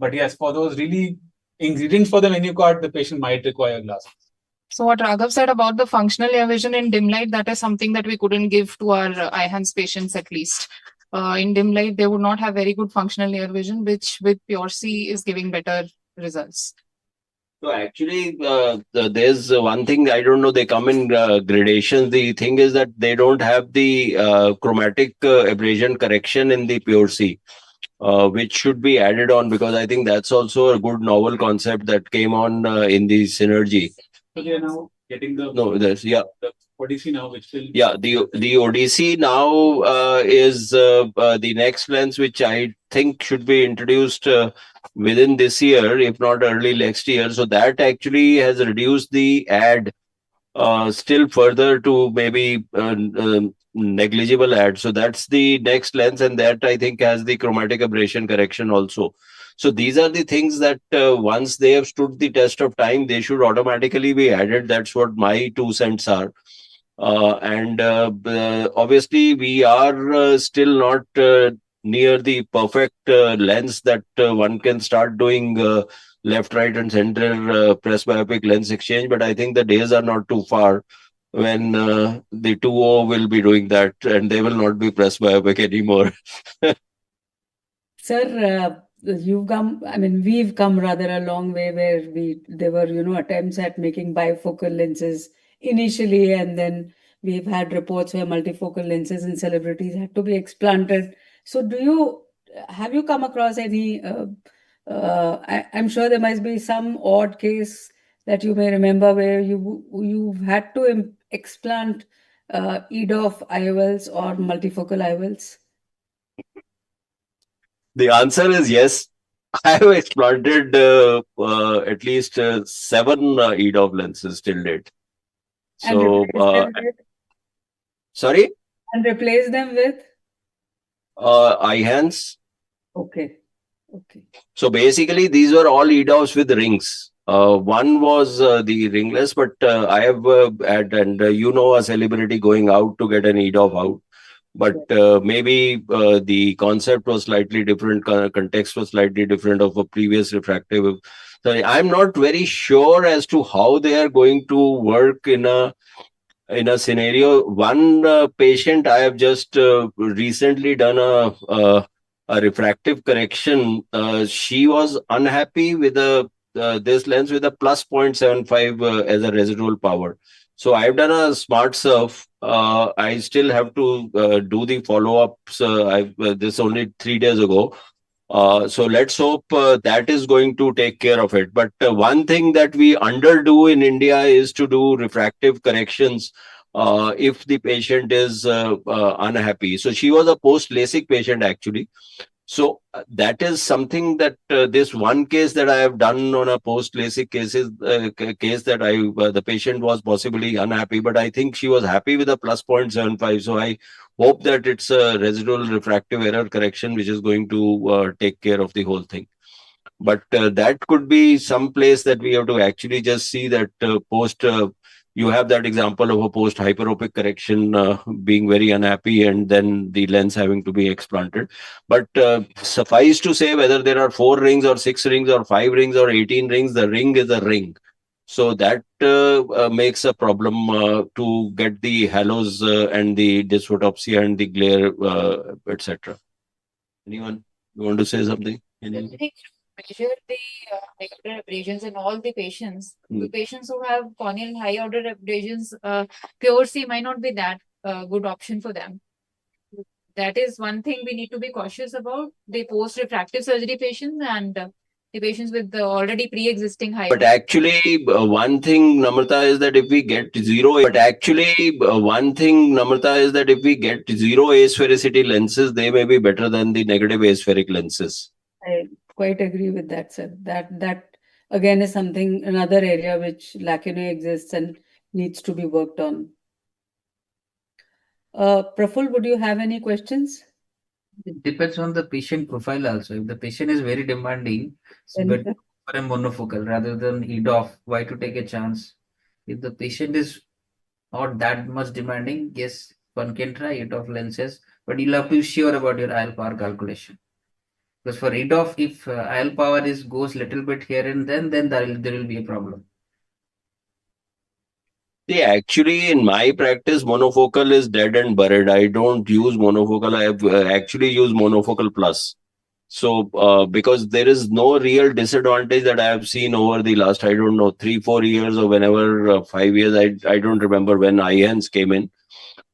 [SPEAKER 5] But yes, for those really ingredients for the menu card, the patient might require glasses.
[SPEAKER 7] So what Raghav said about the functional near vision in dim light, that is something that we couldn't give to our eye-hands patients at least. In dim light, they would not have very good functional near vision, which with Pure C is giving better results.
[SPEAKER 2] So actually, there's one thing I don't know. They come in gradations. The thing is that they don't have the chromatic aberration correction in the Pure C, which should be added on, because I think that's also a good novel concept that came on in the Synergy.
[SPEAKER 5] So they are now getting the
[SPEAKER 2] Yeah.
[SPEAKER 5] the Odyssey now, which will
[SPEAKER 2] Yeah, the Odyssey now is the next lens, which I think should be introduced within this year, if not early next year. So that actually has reduced the ad still further to maybe negligible ad. So that's the next lens, and that I think has the chromatic aberration correction also. So these are the things that once they have stood the test of time, they should automatically be added. That's what my 2 cents are. Obviously, we are still not near the perfect lens that one can start doing left, right, and center presbyopic lens exchange. But I think the days are not too far when the 2O will be doing that, and they will not be presbyopic anymore.
[SPEAKER 1] Sir, we've come rather a long way where there were, attempts at making bifocal lenses initially, and then we've had reports where multifocal lenses in celebrities had to be explanted. So have you come across any, I'm sure there must be some odd case that you may remember where you've had to explant EDOF IOLs or multifocal IOLs?
[SPEAKER 2] The answer is yes. I have explanted at least 7 EDOF lenses till date.
[SPEAKER 1] And
[SPEAKER 2] So,
[SPEAKER 1] replace them with?
[SPEAKER 2] Sorry?
[SPEAKER 1] And replace them with?
[SPEAKER 2] Eye-hands.
[SPEAKER 1] Okay.
[SPEAKER 2] So basically, these were all EDOFs with rings. One was the ringless, but I have had, and a celebrity going out to get an EDOF out. But maybe the concept was slightly different, context was slightly different of a previous refractive. Sorry, I'm not very sure as to how they are going to work in a scenario. One patient I have just recently done a refractive correction. She was unhappy with this lens with a plus 0.75 as a residual power. So I've done a smart surf. I still have to do the follow-ups. This only 3 days ago. So let's hope that is going to take care of it. But one thing that we underdo in India is to do refractive corrections if the patient is unhappy. So she was a post-LASIK patient actually. So that is something that this one case that I have done on a post-LASIK case that the patient was possibly unhappy, but I think she was happy with a plus 0.75. So I hope that it's a residual refractive error correction which is going to take care of the whole thing. But that could be some place that we have to actually just see that you have that example of a post hyperopic correction being very unhappy and then the lens having to be explanted. But suffice to say, whether there are 4 rings or 6 rings or 5 rings or 18 rings, the ring is a ring. So that makes a problem to get the halos and the dysphotopsia and the glare, etc. Anyone want to say something?
[SPEAKER 6] Measure the high order abrasions in all the patients. The patients who have corneal high order abrasions, Pure C might not be that good option for them. That is one thing we need to be cautious about. The post refractive surgery patients and the patients with the already pre-existing high.
[SPEAKER 2] But actually, one thing, Namrata, is that if we get zero asphericity lenses, they may be better than the negative aspheric lenses.
[SPEAKER 1] I quite agree with that, sir. That again is another area which lacunae exists and needs to be worked on. Praful, would you have any questions?
[SPEAKER 3] It depends on the patient profile also. If the patient is very demanding, it's
[SPEAKER 1] Then-
[SPEAKER 3] better for a monofocal rather than EDOF. Why to take a chance? If the patient is not that much demanding, yes, one can try EDOF lenses, but you'll have to be sure about your IOL power calculation. Because for read-off, if IL power goes little bit here and then there will be a problem.
[SPEAKER 2] See, actually, in my practice, monofocal is dead and buried. I don't use monofocal. I have actually used monofocal plus. So, because there is no real disadvantage that I have seen over the last, I don't know, 3-4 years or whenever, 5 years, I don't remember when IHANS came in.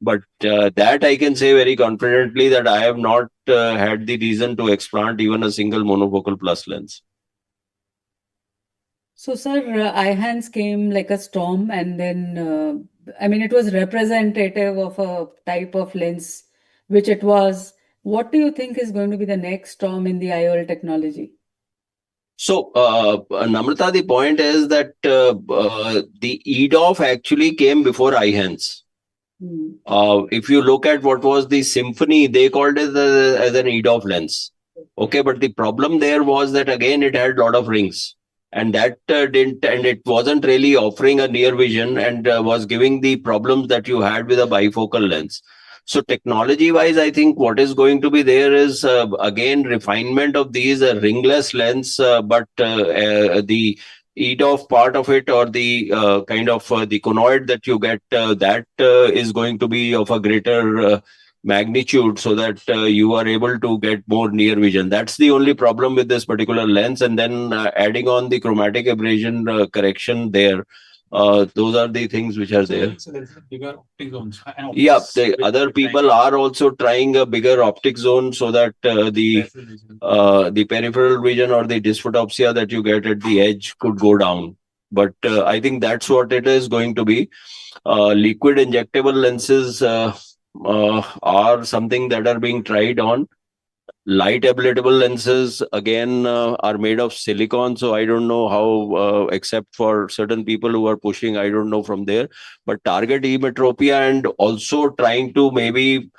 [SPEAKER 2] But that I can say very confidently that I have not had the reason to explant even a single monofocal plus lens.
[SPEAKER 1] So, sir, IHANS came like a storm, and then, I mean, it was representative of a type of lens, which it was. What do you think is going to be the next storm in the IOL technology?
[SPEAKER 2] So, Namrata, the point is that the EDOF actually came before IHANS. If you look at what was the Symphony, they called it as an EDOF lens. Okay, but the problem there was that again it had a lot of rings, and that didn't, and it wasn't really offering a near vision, and was giving the problems that you had with a bifocal lens. So technology wise, I think what is going to be there is again refinement of these ringless lens, but the EDOF part of it, or the kind of the conoid that you get, that is going to be of a greater magnitude, so that you are able to get more near vision. That's the only problem with this particular lens. And then adding on the chromatic aberration correction there. Those are the things which are there.
[SPEAKER 5] So there's a bigger optic zones.
[SPEAKER 2] Yeah, the other people are also trying a bigger optic zone, so that the peripheral vision or the dysphotopsia that you get at the edge could go down. But I think that's what it is going to be. Liquid injectable lenses are something that are being tried on. Light ablatable lenses again are made of silicon, so I don't know how, except for certain people who are pushing, I don't know from there. But target emetropia, and also trying to maybe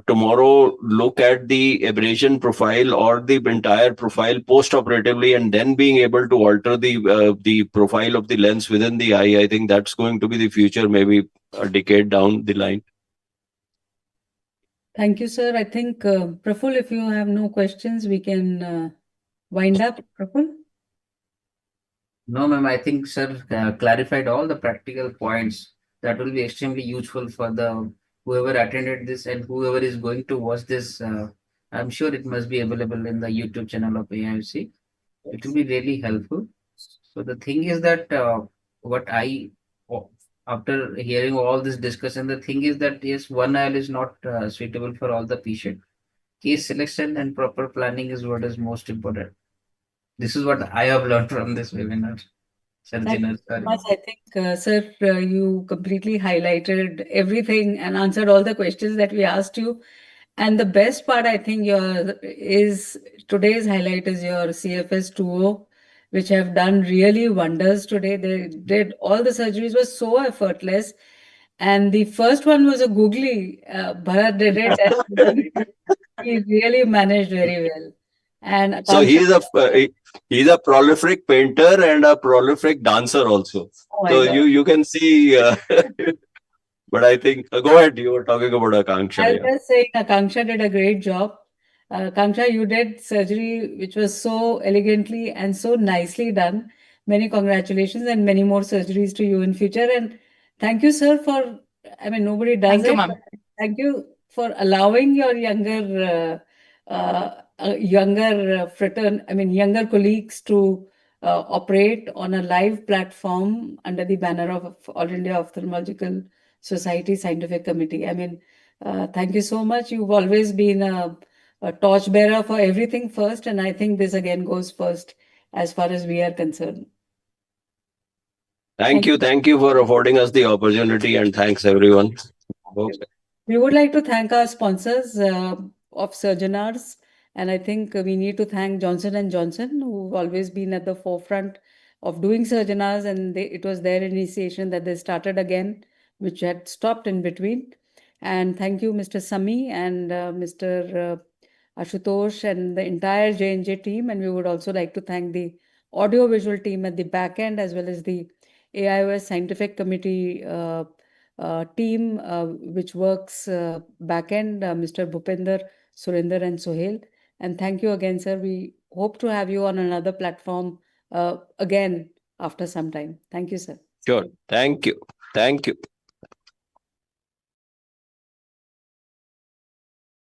[SPEAKER 2] tomorrow look at the aberration profile or the entire profile post-operatively, and then being able to alter the profile of the lens within the eye. I think that's going to be the future, maybe a decade down the line.
[SPEAKER 1] Thank you, sir. I think, Praful, if you have no questions, we can wind up. Praful?
[SPEAKER 3] No, ma'am, I think sir clarified all the practical points that will be extremely useful for the whoever attended this and whoever is going to watch this. I'm sure it must be available in the YouTube channel of AIFC. It will be really helpful. So the thing is that after hearing all this discussion, the thing is that yes, one IOL is not suitable for all the patient. Case selection and proper planning is what is most important. This is what I have learned from this webinar. SURGINAR, sorry.
[SPEAKER 1] I think, sir, you completely highlighted everything and answered all the questions that we asked you. And the best part, I think, today's highlight is your CFS 2.0, which have done really wonders today. They did all the surgeries were so effortless. And the first one was a googly. Bharat did it. And he really managed very well. And
[SPEAKER 2] So he's a prolific painter and a prolific dancer also.
[SPEAKER 1] Oh my
[SPEAKER 2] So
[SPEAKER 1] God.
[SPEAKER 2] you can see. But I think, go ahead. You were talking about Akanksha.
[SPEAKER 1] I was just saying, Akanksha did a great job. Akanksha, you did surgery which was so elegantly and so nicely done. Many congratulations and many more surgeries to you in future. And thank you, sir, for, I mean, nobody does
[SPEAKER 7] Thank you,
[SPEAKER 1] it.
[SPEAKER 7] ma'am.
[SPEAKER 1] But thank you for allowing your younger younger colleagues to operate on a live platform under the banner of All India Ophthalmological Society Scientific Committee. I mean, thank you so much. You've always been a torchbearer for everything first, and I think this again goes first as far as we are concerned.
[SPEAKER 2] Thank you for affording us the opportunity, and thanks everyone.
[SPEAKER 1] We would like to thank our sponsors of SURGINARs, and I think we need to thank Johnson & Johnson, who've always been at the forefront of doing SURGINARs, and it was their initiation that they started again, which had stopped in between. And thank you, Mr. Sami and Mr. Ashutosh and the entire J&J team. And we would also like to thank the audio-visual team at the back end, as well as the AIOS Scientific Committee team, which works back end, Mr. Bhupender, Surinder and Sohail. And thank you again, sir. We hope to have you on another platform again after some time. Thank you, sir.
[SPEAKER 2] Sure. Thank you. Thank you.